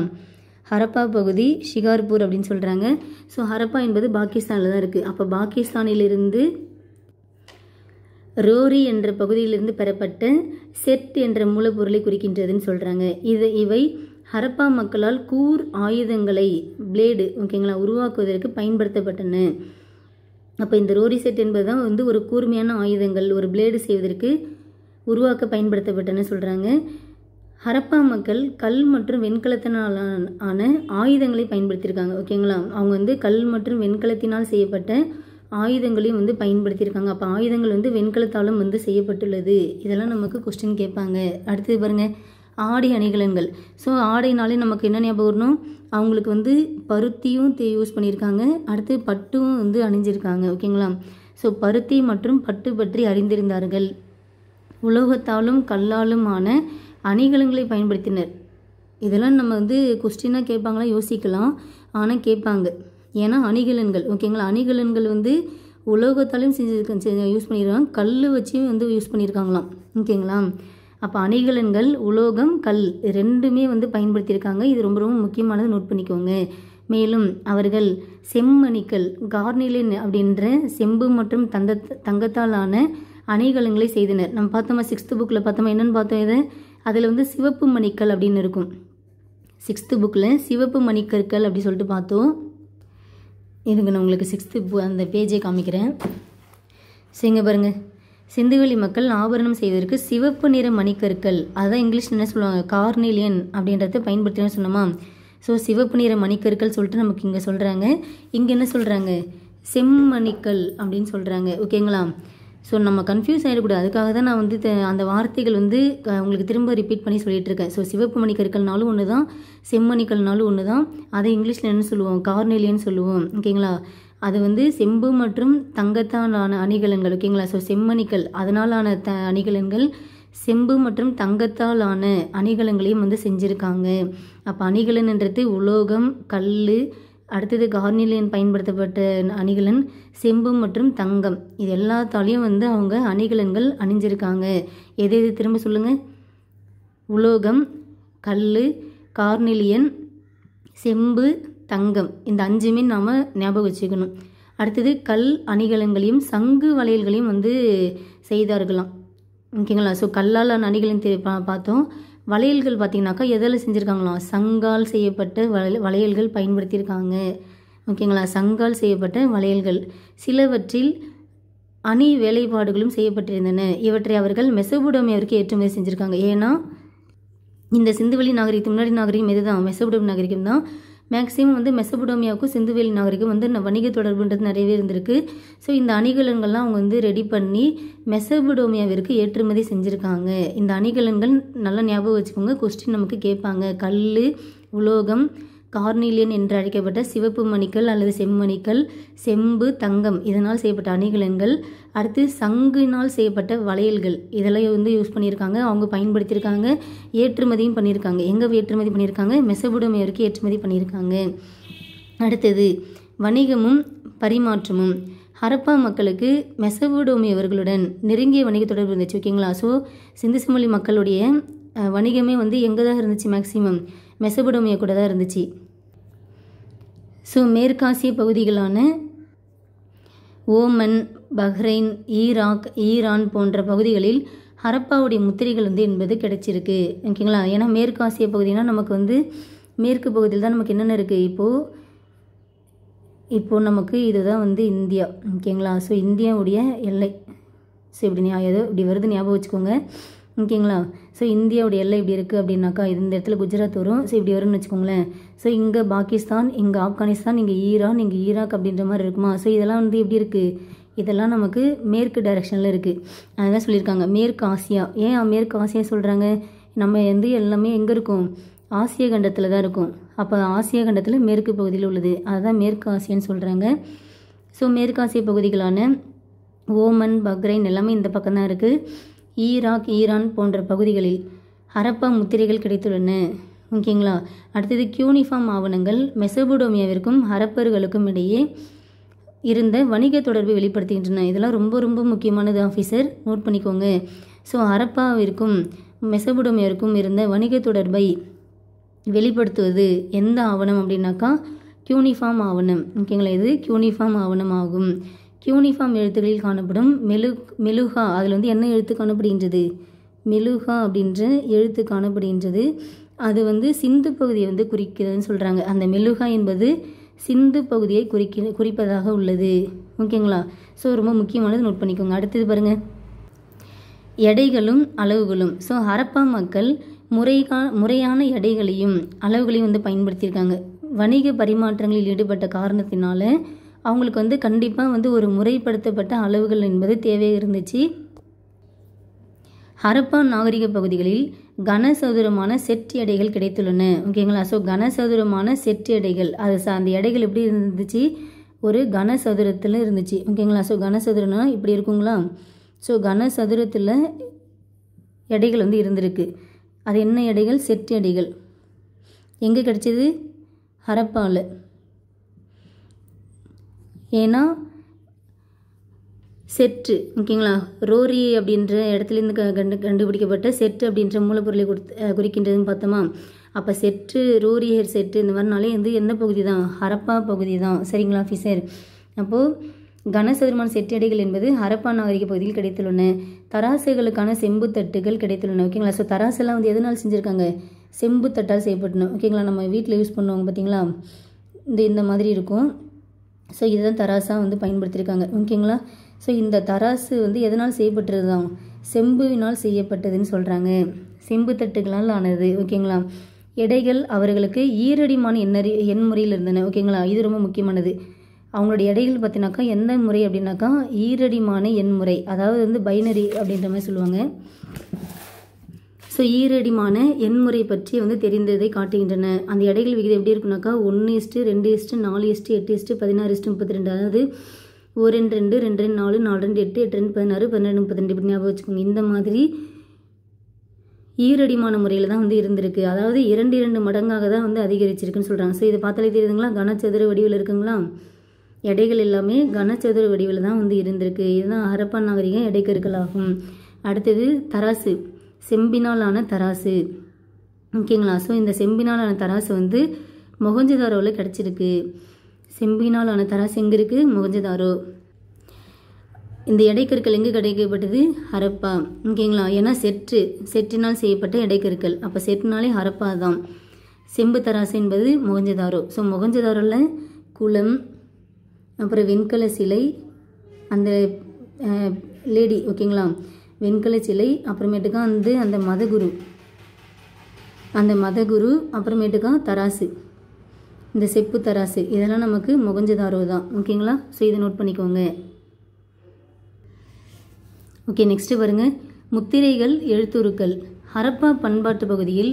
ஹரப்பா பகுதி ஷிகார்பூர் அப்படின்னு சொல்கிறாங்க. ஸோ ஹரப்பா என்பது பாகிஸ்தானில் தான் இருக்குது. அப்போ பாகிஸ்தானிலிருந்து ரோரி என்ற பகுதியிலிருந்து பெறப்பட்ட செட் என்ற மூலப்பொருளை குறிக்கின்றதுன்னு சொல்கிறாங்க. இவை ஹரப்பா மக்களால் கூர் ஆயுதங்களை பிளேடு, ஓகேங்களா, உருவாக்குவதற்கு பயன்படுத்தப்பட்டன. அப்போ இந்த ரோரி செட் என்பது தான் வந்து ஒரு கூர்மையான ஆயுதங்கள், ஒரு பிளேடு செய்வதற்கு உருவாக்க பயன்படுத்தப்பட்டன சொல்கிறாங்க. ஹரப்பா மக்கள் கல் மற்றும் வெண்கலத்தினாலான ஆயுதங்களை பயன்படுத்தியிருக்காங்க. ஓகேங்களா? அவங்க வந்து கல் மற்றும் வெண்கலத்தினால் செய்யப்பட்ட ஆயுதங்களையும் வந்து பயன்படுத்தியிருக்காங்க. அப்போ ஆயுதங்கள் வந்து வெண்கலத்தாலும் வந்து செய்யப்பட்டுள்ளது. இதெல்லாம் நமக்கு கொஸ்டின் கேட்பாங்க. அடுத்தது பாருங்கள், ஆடை அணிகலன்கள். ஸோ ஆடைனாலே நமக்கு என்ன ஞாபகம் வரணும், அவங்களுக்கு வந்து பருத்தியும் யூஸ் பண்ணியிருக்காங்க, அடுத்து பட்டும் வந்து அணிஞ்சிருக்காங்க. ஓகேங்களா? ஸோ பருத்தி மற்றும் பட்டு பற்றி அறிந்திருந்தார்கள். உலோகத்தாலும் கல்லாலுமான அணிகலன்களை பயன்படுத்தினர். இதெல்லாம் நம்ம வந்து கொஸ்டினாக கேட்பாங்களா யோசிக்கலாம், ஆனால் கேட்பாங்க. ஏன்னா அணிகலன்கள், ஓகேங்களா, அணிகலன்கள் வந்து உலோகத்தாலையும் யூஸ் பண்ணியிருக்காங்க, கல் வச்சும் வந்து யூஸ் பண்ணியிருக்காங்களாம். ஓகேங்களா? அப்போ அணிகலன்கள் உலோகம் கல் ரெண்டுமே வந்து பயன்படுத்தியிருக்காங்க. இது ரொம்ப ரொம்ப முக்கியமானது, நோட் பண்ணிக்கோங்க. மேலும் அவர்கள் செம்மணிக்கல் கார்னிலின் அப்படின்ற செம்பு மற்றும் தங்கத்தாலான அணிகலன்களை செய்தனர். நம்ம பார்த்தோமா 6th புக்கில் பார்த்தோமா, என்னென்னு பார்த்தோம், இதை அதில் வந்து சிவப்பு மணிக்கல் அப்படின்னு இருக்கும். 6th புக்கில் சிவப்பு மணிக்கற்கள் அப்படி சொல்லிட்டு பார்த்தோம். இதுங்க நான் உங்களுக்கு 6th அந்த பேஜை காமிக்கிறேன். சரிங்க பாருங்கள், சிந்துவெளி மக்கள் ஆபரணம் செய்வதற்கு சிவப்பு நிற மணிக்கற்கள், அதான் இங்கிலீஷில் என்ன சொல்லுவாங்க, கார்னிலியன் அப்படின்றத பயன்படுத்தினு சொன்னோமா. ஸோ சிவப்பு நிற மணிக்கற்கள் சொல்லிட்டு நமக்கு இங்கே சொல்கிறாங்க. இங்கே என்ன சொல்கிறாங்க, செம்மணிக்கல் அப்படின்னு சொல்கிறாங்க. ஓகேங்களா. ஸோ நம்ம கன்ஃபியூஸ் ஆகிடக்கூடாது, அதுக்காக தான் நான் வந்து அந்த வார்த்தைகள் வந்து உங்களுக்கு திரும்ப ரிப்பீட் பண்ணி சொல்லிகிட்டு இருக்கேன். ஸோ சிவப்பு மணிக்கற்கள்னாலும் ஒன்று தான், செம்மணிக்கல்னாலும் ஒன்று தான். அதை இங்கிலீஷில் என்ன சொல்லுவோம், கார்னேலியன் சொல்லுவோம். ஓகேங்களா. அது வந்து செம்பு மற்றும் தங்கத்தாலான அணிகலன்கள். ஓகேங்களா. ஸோ செம்மணிக்கல் அதனாலான அணிகலன்கள், செம்பு மற்றும் தங்கத்தாலான அணிகலன்களையும் வந்து செஞ்சுருக்காங்க. அப்போ அணிகலன்ன்றது உலோகம், கல், அடுத்தது கார்னிலியன் பயன்படுத்தப்பட்ட அணிகலன், செம்பு மற்றும் தங்கம், இது எல்லாத்தாலையும் வந்து அவங்க அணிகலன்கள் அணிஞ்சிருக்காங்க. எது எது திரும்ப சொல்லுங்கள், உலோகம், கல், கார்னிலியன், செம்பு, தங்கம், இந்த 5மே நாம் ஞாபகம் வச்சுக்கணும். அடுத்தது கல் அணிகலன்களையும் சங்கு வளையல்களையும் வந்து செய்தார்களாம். ஓகேங்களா. ஸோ கல்லால் அணிகலன் பார்த்தோம். வளையல்கள் பார்த்திங்கனாக்கா எதில் செஞ்சுருக்காங்களாம், சங்கால் செய்யப்பட்ட வளையல்கள் பயன்படுத்தியிருக்காங்க. ஓகேங்களா. சங்கால் செய்யப்பட்ட வளையல்கள், சிலவற்றில் அணி வேலைப்பாடுகளும் செய்யப்பட்டிருந்தன. இவற்றை அவர்கள் மெசபடோமியாவிற்கு ஏற்றுமதி செஞ்சுருக்காங்க. ஏன்னா இந்த சிந்துவெளி நாகரிகத்துக்கு முன்னாடி நாகரிகம் எது தான், மெசபடோமிய நாகரிகம் தான். மேக்ஸிமம் வந்து மெசபடோமியாவுக்கும் சிந்துவெளி நாகரிகம் வந்து வணிக தொடர்புன்றது நிறையவே இருந்திருக்கு. ஸோ இந்த அணிகலன்கள்லாம் அவங்க வந்து ரெடி பண்ணி மெசபடோமியாவிற்கு ஏற்றுமதி செஞ்சுருக்காங்க. இந்த அணிகலன்கள் நல்லா ஞாபகம் வச்சுக்கோங்க, கொஸ்டின் நமக்கு கேட்பாங்க. கல், உலோகம், கார்னிலியன் என்று அழைக்கப்பட்ட சிவப்பு மணிக்கல் அல்லது செம்மணிக்கல், செம்பு, தங்கம் இதனால் செய்யப்பட்ட அணிகலன்கள், அடுத்து சங்கினால் செய்யப்பட்ட வளையல்கள், இதெல்லாம் வந்து யூஸ் பண்ணியிருக்காங்க, அவங்க பயன்படுத்தியிருக்காங்க, ஏற்றுமதியும் பண்ணியிருக்காங்க. எங்கே ஏற்றுமதி பண்ணியிருக்காங்க, மெசபடோமியாவிற்கு ஏற்றுமதி பண்ணியிருக்காங்க. அடுத்தது வணிகமும் பரிமாற்றமும். ஹரப்பா மக்களுக்கு மெசபடோமியவர்களுடன் நெருங்கிய வணிக தொடர்பு இருந்துச்சு. ஓகேங்களா. ஸோ சிந்து சமவெளி மக்களுடைய வணிகமே வந்து எங்கே தான் இருந்துச்சு, மேக்சிமம் மெசபடோமியா கூட தான் இருந்துச்சு. ஸோ மேற்காசிய பகுதிகளான ஓமன், பஹ்ரைன், ஈராக், ஈரான் போன்ற பகுதிகளில் ஹரப்பாவுடைய முத்திரைகள் வந்து என்பது கிடைச்சிருக்கு. ஓகேங்களா. ஏன்னா மேற்காசிய பகுதினா நமக்கு வந்து மேற்கு பகுதியில் தான் நமக்கு என்னென்ன இருக்குது, இப்போது நமக்கு இதுதான் வந்து இந்தியா. ஓகேங்களா. ஸோ இந்தியாவுடைய எல்லை. ஸோ இப்படி வருது ஞாபகம் வச்சுக்கோங்க. ஓகேங்களா. ஸோ இந்தியாவுடைய எல்லை இப்படி இருக்குது அப்படின்னாக்கா இந்த இடத்துல குஜராத் வரும். ஸோ இப்படி வரும்னு வச்சுக்கோங்களேன். ஸோ இங்கே பாகிஸ்தான், இங்கே ஆப்கானிஸ்தான், இங்கே ஈரான், இங்கே ஈராக் அப்படின்ற மாதிரி இருக்குமா. ஸோ இதெல்லாம் வந்து எப்படி இருக்குது, இதெல்லாம் நமக்கு மேற்கு டைரெக்ஷனில் இருக்குது. அதுதான் சொல்லியிருக்காங்க மேற்கு ஆசியா. ஏன் மேற்கு ஆசியா சொல்கிறாங்க, நம்ம வந்து எல்லாமே எங்கே இருக்கும், ஆசிய கண்டத்தில் தான் இருக்கும். அப்போ ஆசிய கண்டத்தில் மேற்கு பகுதியில் உள்ளது, அதுதான் மேற்கு ஆசியான்னு சொல்கிறாங்க. ஸோ மேற்காசிய பகுதிகளான ஓமன், பஹ்ரைன் எல்லாமே இந்த பக்கம் தான் இருக்குது. ஈராக், ஈரான் போன்ற பகுதிகளில் ஹரப்பா முத்திரைகள் கிடைத்துள்ளன. ஓகேங்களா. அடுத்தது கியூனிஃபார்ம் ஆவணங்கள் மெசபடோமியாவிற்கும் ஹரப்பர்களுக்கும் இடையே இருந்த வணிக தொடர்பை வெளிப்படுத்துகின்றன. இதெல்லாம் ரொம்ப ரொம்ப முக்கியமானது ஆஃபீஸர், நோட் பண்ணிக்கோங்க. ஸோ ஹரப்பாவிற்கும் மெசபடோமியாவிற்கும் இருந்த வணிக தொடர்பை வெளிப்படுத்துவது எந்த ஆவணம் அப்படின்னாக்கா கியூனிஃபார்ம் ஆவணம். ஓகேங்களா. இது கியூனிஃபார்ம் ஆவணம் ஆகும். கியூனிஃபார்ம் எழுத்துக்களில் காணப்படும் மெலுகா, அதில் வந்து என்ன எழுத்து காணப்படுகின்றது, மெலுகா அப்படின்ற எழுத்து காணப்படுகின்றது. அது வந்து சிந்து பகுதியை வந்து குறிக்கிறதுன்னு சொல்கிறாங்க. அந்த மெலுகா என்பது சிந்து பகுதியை குறிப்பதாக உள்ளது. ஓகேங்களா. ஸோ ரொம்ப முக்கியமானது, நோட் பண்ணிக்கோங்க. அடுத்தது பாருங்கள், எடைகளும் அளவுகளும். ஸோ ஹரப்பா மக்கள் முறையான எடைகளையும் அளவுகளையும் வந்து பயன்படுத்தியிருக்காங்க. வணிக பரிமாற்றங்களில் ஈடுபட்ட காரணத்தினால அவங்களுக்கு வந்து கண்டிப்பாக வந்து ஒரு முறைப்படுத்தப்பட்ட அளவுகள் என்பது தேவை இருந்துச்சு. ஹரப்பா நாகரிக பகுதிகளில் கனசதுரமான செட் எடைகள் கிடைத்துள்ளன. ஓகேங்களா. ஸோ கனசதுரமான செட் எடைகள், அது அந்த எடைகள் எப்படி இருந்துச்சு, ஒரு கனசதுரத்தில் இருந்துச்சு. ஓகேங்களா. ஸோ கனசதுரம்னா இப்படி இருக்குங்களா. ஸோ கனசதுரத்தில் எடைகள் வந்து இருந்திருக்கு. அது என்ன எடைகள், செட் எடைகள். எங்கே கிடைச்சது, ஹரப்பாவில். ஏன்னா செட்டு, ஓகேங்களா, ரோரி அப்படின்ற இடத்துலேருந்து கண்டுபிடிக்கப்பட்ட செட்டு அப்படின்ற மூலப்பொருளை குறிக்கின்றதுன்னு பார்த்தோமா. அப்போ செட்டு, ரோரி ஹேர் செட்டு இந்த மாதிரினாலே வந்து எந்த பகுதி தான், ஹரப்பா பகுதி தான். சரிங்களா ஆஃபீஸர். அப்போது கனசதுரமான செட்டு எடைகள் என்பது ஹரப்பா நாகரிக பகுதியில் கிடைத்துள்ளன. தராசுகளுக்கான செம்பு தட்டுகள் கிடைத்துள்ளன. ஓகேங்களா. ஸோ தராசெல்லாம் வந்து எதனால் செஞ்சுருக்காங்க, செம்பு தட்டால் செய்யப்பட்டன. ஓகேங்களா, நம்ம வீட்டில் யூஸ் பண்ணுவாங்க பார்த்தீங்களா, இந்த மாதிரி இருக்கும். ஸோ இதுதான் தராசாக வந்து பயன்படுத்தியிருக்காங்க. ஓகேங்களா, ஸோ இந்த தராசு வந்து எதனால் செய்யப்பட்டது தான், செம்புவினால் செய்யப்பட்டதுன்னு சொல்கிறாங்க. செம்பு தட்டுகளால் ஆனது. ஓகேங்களா, எடைகள் அவர்களுக்கு ஈரடிமான எண்முறையில் இருந்தன. ஓகேங்களா, இது ரொம்ப முக்கியமானது. அவங்களோட எடைகள் பார்த்தீங்கன்னாக்கா எந்த முறை அப்படின்னாக்கா ஈரடிமான எண்முறை, அதாவது வந்து பைனரி அப்படின்ற மாதிரி சொல்லுவாங்க. ஸோ ஈரடிமான எண்முறை பற்றி வந்து தெரிந்ததை காட்டுகின்றன. அந்த எடைகள் விகிதம் எப்படி இருக்குனாக்கா 1:2:4:8:8:16:32, அதாவது 1:2, 2:4, 4:8, 8:16, 12:32 இப்படி ஞாபகம் வச்சுக்கோங்க. இந்த மாதிரி ஈரடிமான முறையில் தான் வந்து இருந்திருக்கு. அதாவது 2 மடங்காக தான் வந்து அதிகரிச்சிருக்குன்னு சொல்கிறாங்க. ஸோ இதை பார்த்தாலே தெரியுதுங்களா, கனச்சதுர வடிவில் இருக்குங்களா, எடைகள் எல்லாமே கனச்சதுர வடிவில் தான் வந்து இருந்திருக்கு. இதுதான் ஹரப்பா நாகரிகம் எடைக்கற்கள் ஆகும். அடுத்தது தராசு, செம்பினாலான தராசு. ஓகேங்களா, ஸோ இந்த செம்பினாலான தராசு வந்து மொஹஞ்சதாரோவில் கிடச்சிருக்கு. செம்பினாலான தராசு எங்கே இருக்குது, மொஹஞ்சதாரோ. இந்த எடைக்கற்கள் எங்கே கிடைக்கப்பட்டது, ஹரப்பா. ஓகேங்களா, ஏன்னா செட்டினால் செய்யப்பட்ட எடைக்கற்கள், அப்போ செட்டினாலே ஹரப்பா தான். செம்பு தராசு என்பது மொஹஞ்சதாரோ. ஸோ மொஹஞ்சதாரோவில் குளம், அப்புறம் வெண்கல சிலை, அந்த லேடி, ஓகேங்களா, வெண்கல சிலை, அப்புறமேட்டுக்கா வந்து அந்த மதகுரு, அப்புறமேட்டுக்கா தராசு, இந்த செப்பு தராசு, இதெல்லாம் நமக்கு மொஹஞ்சதாரோ தான். ஓகேங்களா, ஸோ இதை நோட் பண்ணிக்கோங்க. ஓகே, நெக்ஸ்ட் பாருங்க, முத்திரைகள், எழுத்துருக்கள். ஹரப்பா பண்பாட்டு பகுதியில்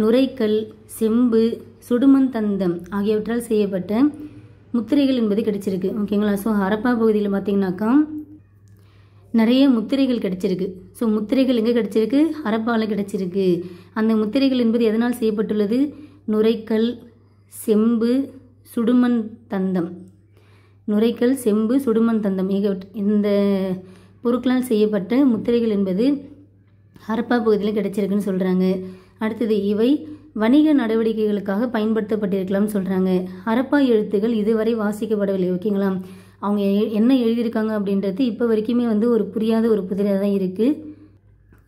நுரைக்கல், செம்பு, சுடுமண் தந்தம் ஆகியவற்றால் செய்யப்பட்ட முத்திரைகள் என்பது கிடைச்சிருக்கு. ஓகேங்களா, ஸோ ஹரப்பா பகுதியில் பார்த்தீங்கன்னாக்கா நிறைய முத்திரைகள் கிடைச்சிருக்கு. ஸோ முத்திரைகள் எங்கே கிடைச்சிருக்கு, ஹரப்பாவில் கிடைச்சிருக்கு. அந்த முத்திரைகள் என்பது எதனால் செய்யப்பட்டுள்ளது, நுரைக்கல், செம்பு, சுடுமண் தந்தம். நுரைக்கல், செம்பு, சுடுமண் தந்தம் இந்த பொருட்களால் செய்யப்பட்ட முத்திரைகள் என்பது ஹரப்பா பகுதியில் கிடைச்சிருக்குன்னு சொல்கிறாங்க. அடுத்தது, இவை வணிக நடவடிக்கைகளுக்காக பயன்படுத்தப்பட்டிருக்கலாம்னு சொல்கிறாங்க. ஹரப்பா எழுத்துக்கள் இதுவரை வாசிக்கப்படவில்லை. ஓகேங்களா, அவங்க என்ன எழுதியிருக்காங்க அப்படின்றது இப்போ வரைக்குமே வந்து ஒரு புரியாத ஒரு புதிராக தான் இருக்குது.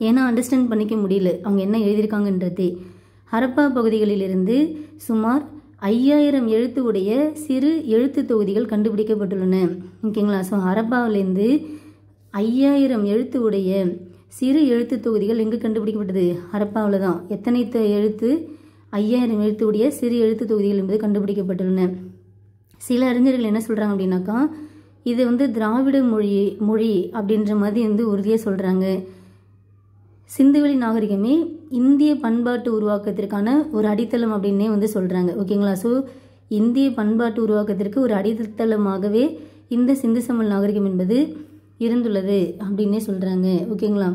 ஏன்னா அண்டர்ஸ்டாண்ட் பண்ணிக்க முடியல அவங்க என்ன எழுதியிருக்காங்கன்றதே. ஹரப்பா பகுதிகளிலிருந்து சுமார் 5000 எழுத்து உடைய சிறு எழுத்து தொகுதிகள் கண்டுபிடிக்கப்பட்டுள்ளன. ஓகேங்களா, ஸோ ஹரப்பாவிலேருந்து 5000 எழுத்து உடைய சிறு எழுத்து தொகுதிகள் எங்கே கண்டுபிடிக்கப்பட்டது, ஹரப்பாவில் தான். எத்தனை எழுத்து, 5000 எழுத்து உடைய சிறு எழுத்து தொகுதிகள் என்பது கண்டுபிடிக்கப்பட்டுள்ளன. சில அறிஞர்கள் என்ன சொல்கிறாங்க அப்படின்னாக்கா இது வந்து திராவிட மொழி அப்படின்ற மாதிரி வந்து உறுதியாக சொல்கிறாங்க. சிந்துவெளி நாகரிகமே இந்திய பண்பாட்டு உருவாக்கத்திற்கான ஒரு அடித்தளம் அப்படின்னே வந்து சொல்கிறாங்க. ஓகேங்களா, ஸோ இந்திய பண்பாட்டு உருவாக்கத்திற்கு ஒரு அடித்தளமாகவே இந்த சிந்து சமல் நாகரிகம் என்பது இருந்துள்ளது அப்படின்னே சொல்கிறாங்க. ஓகேங்களா,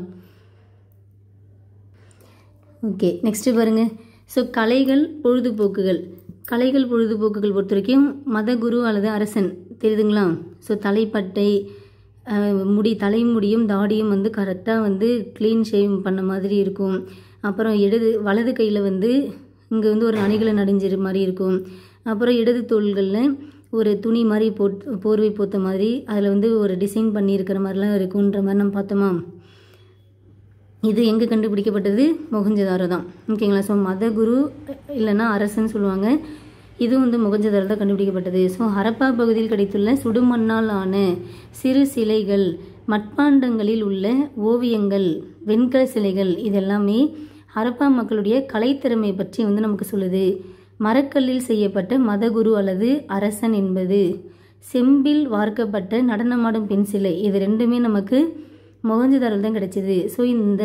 ஓகே, நெக்ஸ்ட்டு பாருங்கள். ஸோ கலைகள், பொழுதுபோக்குகள். கலைகள், பொழுதுபோக்குகள் பொறுத்த வரைக்கும் மதகுரு அல்லது அரசன் தெரியுதுங்களா. ஸோ தலைப்பட்டை, தலைமுடியும் தாடியும் வந்து கரெக்டாக வந்து க்ளீன் ஷேவ் பண்ண மாதிரி இருக்கும். அப்புறம் வலது கையில் வந்து இங்கே வந்து ஒரு அணிகளை நடிஞ்சிரு மாதிரி இருக்கும். அப்புறம் இடது தோள்களில் ஒரு துணி மாதிரி போர்வை போத்த மாதிரி அதில் வந்து ஒரு டிசைன் பண்ணியிருக்கிற மாதிரிலாம் இருக்குன்ற மாதிரி நம்ம பார்த்தோமா. இது எங்கே கண்டுபிடிக்கப்பட்டது, மொஹஞ்சதாரோ தான். ஓகேங்களா, ஸோ மதகுரு இல்லைன்னா அரசன் சொல்லுவாங்க. இது வந்து மொஹஞ்சதாரோ தான் கண்டுபிடிக்கப்பட்டது. ஸோ ஹரப்பா பகுதியில் கிடைத்துள்ள சுடுமண்ணால் ஆன சிறு சிலைகள், மட்பாண்டங்களில் உள்ள ஓவியங்கள், வெண்கல சிலைகள், இதெல்லாமே ஹரப்பா மக்களுடைய கலைத்திறமை பற்றி வந்து நமக்கு சொல்லுது. மரக்கல்லில் செய்யப்பட்ட மதகுரு அல்லது அரசன் என்பது, செம்பில் வார்க்கப்பட்ட நடனமாடும் பெண் சிலை, இது ரெண்டுமே நமக்கு மொஹஞ்சதாரோவில் தான் கிடைச்சிது. ஸோ இந்த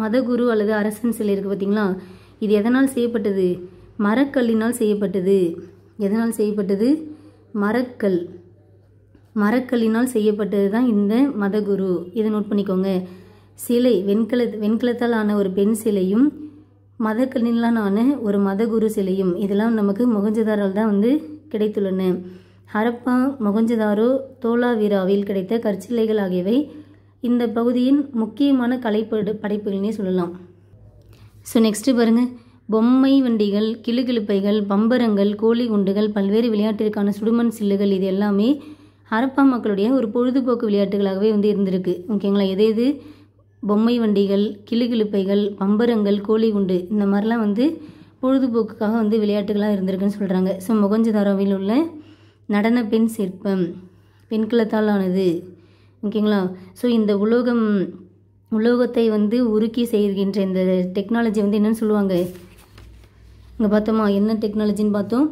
மதகுரு அல்லது அரசன் சிலை இருக்குது பார்த்தீங்களா, இது எதனால் செய்யப்பட்டது, மரக்கல்லினால் செய்யப்பட்டது. எதனால் செய்யப்பட்டது, மரக்கல்லினால் செய்யப்பட்டது தான் இந்த மதகுரு. இதை நோட் பண்ணிக்கோங்க. சிலை வெண்கலத்தால் ஆன ஒரு பெண் சிலையும் மதக்கல்லினால் ஆன ஒரு மதகுரு சிலையும் இதெல்லாம் நமக்கு மொஹஞ்சதாரோவில் தான் வந்து கிடைத்துள்ளன. ஹரப்பா, மொஹஞ்சதாரோ, தோலாவிராவில் கிடைத்த கற்சிலைகள் ஆகியவை இந்த பகுதியின் முக்கியமான படைப்புகள்னே சொல்லலாம். ஸோ நெக்ஸ்ட்டு பாருங்கள், பொம்மை வண்டிகள், கிளுகிழுப்பைகள், பம்பரங்கள், கோழி குண்டுகள், பல்வேறு விளையாட்டிற்கான சுடுமண் சில்லுகள், இது எல்லாமே ஹரப்பா மக்களுடைய ஒரு பொழுதுபோக்கு விளையாட்டுகளாகவே வந்து இருந்திருக்கு. ஓகேங்களா, எது பொம்மை வண்டிகள், கிளுகிளுப்பைகள், பம்பரங்கள், கோழிகுண்டு இந்த மாதிரிலாம் வந்து பொழுதுபோக்குக்காக வந்து விளையாட்டுகளாக இருந்திருக்குன்னு சொல்கிறாங்க. ஸோ மொகஞ்சதாரோவில் உள்ள நடன பெண் சிற்பம் பெண்கலத்தால் ஆனது. ஓகேங்களா. ஸோ இந்த உலோகத்தை வந்து உருக்கி செய்கின்ற இந்த டெக்னாலஜி வந்து என்னென்னு சொல்லுவாங்க. இங்கே பார்த்தோமா என்ன டெக்னாலஜின்னு பார்த்தோம்,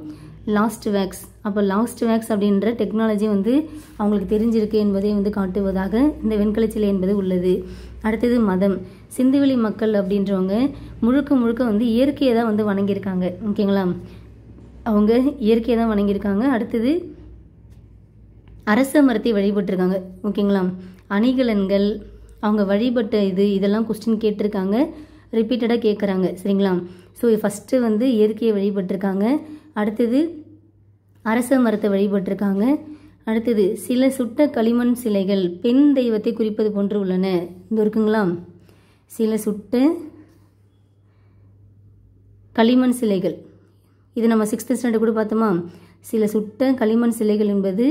லாஸ்ட் வேக்ஸ். அப்போ லாஸ்ட் வேக்ஸ் அப்படின்ற டெக்னாலஜி வந்து அவங்களுக்கு தெரிஞ்சிருக்கு என்பதை வந்து காட்டுவதாக இந்த வெண்கல சிலை என்பது உள்ளது. அடுத்தது மதம். சிந்துவெளி மக்கள் அப்படின்றவங்க முழுக்க வந்து இயற்கையை தான் வந்து வணங்கியிருக்காங்க. ஓகேங்களா. அவங்க இயற்கையை தான் வணங்கியிருக்காங்க. அடுத்தது அரச மரத்தை வழிபட்டிருக்காங்க. ஓகேங்களா. அணிகலன்கள் அவங்க வழிபட்ட இதெல்லாம் கொஸ்டின் கேட்டிருக்காங்க, ரிப்பீட்டடாக கேட்குறாங்க. சரிங்களா. ஸோ ஃபஸ்ட்டு வந்து இயற்கையை வழிபட்டிருக்காங்க, அடுத்தது அரச மரத்தை வழிபட்டிருக்காங்க, அடுத்தது சில சுட்ட களிமண் சிலைகள் பெண் தெய்வத்தை குறிப்பது போன்று உள்ளன. இந்த இருக்குங்களா, சில சுட்ட களிமண் சிலைகள். இது நம்ம 6th ஸ்டாண்டர்ட் கூட பார்த்தோமா. சில சுட்ட களிமண் சிலைகள் என்பது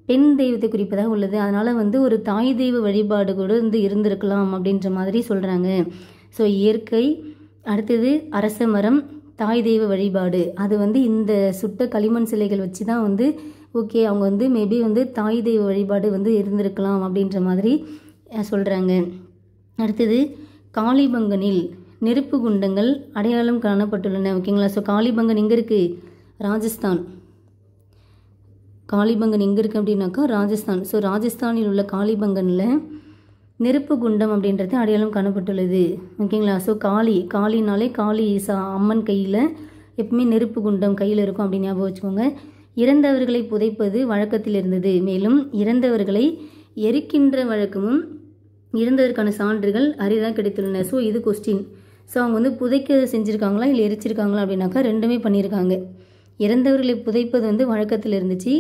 பெண் தெய்வத்தை குறிப்பதாக உள்ளது. அதனால் வந்து ஒரு தாய் தெய்வ வழிபாடு கூட வந்து இருந்திருக்கலாம் அப்படின்ற மாதிரி சொல்கிறாங்க. ஸோ இயற்கை, அடுத்தது அரச மரம், தாய் தெய்வ வழிபாடு. அது வந்து இந்த சுட்ட களிமண் சிலைகள் வச்சு தான் வந்து ஓகே அவங்க வந்து மேபி வந்து தாய் தெய்வ வழிபாடு வந்து இருந்திருக்கலாம் அப்படின்ற மாதிரி சொல்கிறாங்க. அடுத்தது காளிபங்கனில் நெருப்பு குண்டங்கள் அடையாளம் காணப்பட்டுள்ளன. ஓகேங்களா. ஸோ காளிபங்கன் எங்கே இருக்குது, ராஜஸ்தான். காளிபங்கன் எங்கே இருக்குது அப்படின்னாக்கா ராஜஸ்தான். ஸோ ராஜஸ்தானில் உள்ள காளிபங்கனில் நெருப்பு குண்டம் அப்படின்றது அடையாளம் காணப்பட்டுள்ளது. ஓகேங்களா. ஸோ காளினாலே காளி அம்மன் கையில் எப்பவுமே நெருப்பு குண்டம் கையில் இருக்கும் அப்படின்னு ஞாபகம் வச்சுக்கோங்க. இறந்தவர்களை புதைப்பது வழக்கத்தில் இருந்தது. மேலும் இறந்தவர்களை எரிக்கின்ற வழக்கமும் இறந்ததற்கான சான்றுகள் அரிதாக கிடைத்துள்ளன. ஸோ இது கொஸ்டின். ஸோ அவங்க வந்து புதைக்க செஞ்சுருக்காங்களா இல்லை எரிச்சிருக்காங்களா அப்படின்னாக்கா ரெண்டுமே பண்ணியிருக்காங்க. இறந்தவர்களை புதைப்பது வந்து வழக்கத்தில் இருந்துச்சு,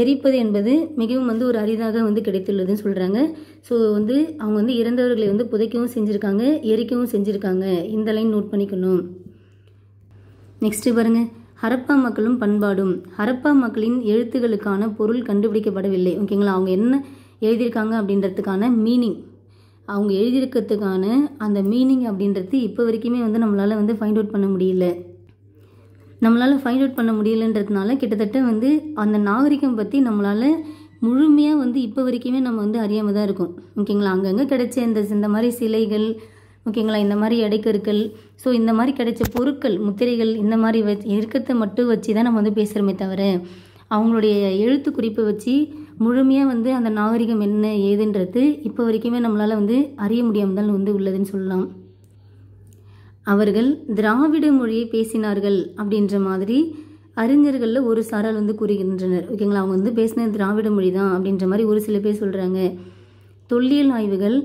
எரிப்பது என்பது மிகவும் வந்து ஒரு அரிதாக வந்து கிடைத்துள்ளதுன்னு சொல்கிறாங்க. ஸோ வந்து அவங்க வந்து இறந்தவர்களை வந்து புதைக்கவும் செஞ்சுருக்காங்க, எரிக்கவும் செஞ்சுருக்காங்க. இந்த லைன் நோட் பண்ணிக்கணும். நெக்ஸ்ட்டு பாருங்கள், ஹரப்பா மக்களும் பண்பாடும். ஹரப்பா மக்களின் எழுத்துக்களுக்கான பொருள் கண்டுபிடிக்கப்படவில்லை. ஓகேங்களா. அவங்க என்ன எழுதியிருக்காங்க அப்படின்றதுக்கான மீனிங், அவங்க எழுதியிருக்கிறதுக்கான அந்த மீனிங் அப்படின்றது இப்போ வரைக்குமே வந்து நம்மளால் வந்து ஃபைண்ட் அவுட் பண்ண முடியல. முடியலன்றதுனால கிட்டத்தட்ட வந்து அந்த நாகரிகம் பற்றி நம்மளால் முழுமையாக வந்து இப்போ வரைக்குமே நம்ம வந்து அறியாமல் தான் இருக்கும். ஓகேங்களா. அங்கங்கே கிடைச்ச இந்த மாதிரி சிலைகள், ஓகேங்களா, இந்த மாதிரி எடைக்கற்கள், ஸோ இந்த மாதிரி கிடைச்ச பொருட்கள், முத்திரைகள், இந்த மாதிரி இருக்கிறத மட்டும் வச்சு தான் நம்ம வந்து பேசுகிறோமே தவிர அவங்களுடைய எழுத்து குறிப்பை வச்சு முழுமையாக வந்து அந்த நாகரிகம் என்ன ஏதுன்றது இப்போ வரைக்குமே நம்மளால் வந்து அறிய முடியாமல் தான் வந்து உள்ளதுன்னு சொல்லலாம். அவர்கள் திராவிட மொழியை பேசினார்கள் அப்படின்ற மாதிரி அறிஞர்களில் ஒரு சாரால் வந்து கூறுகின்றனர். ஓகேங்களா. அவங்க வந்து பேசின திராவிட மொழி தான் அப்படின்ற மாதிரி ஒரு சில பேர் சொல்கிறாங்க. தொல்லியல் ஆய்வுகள்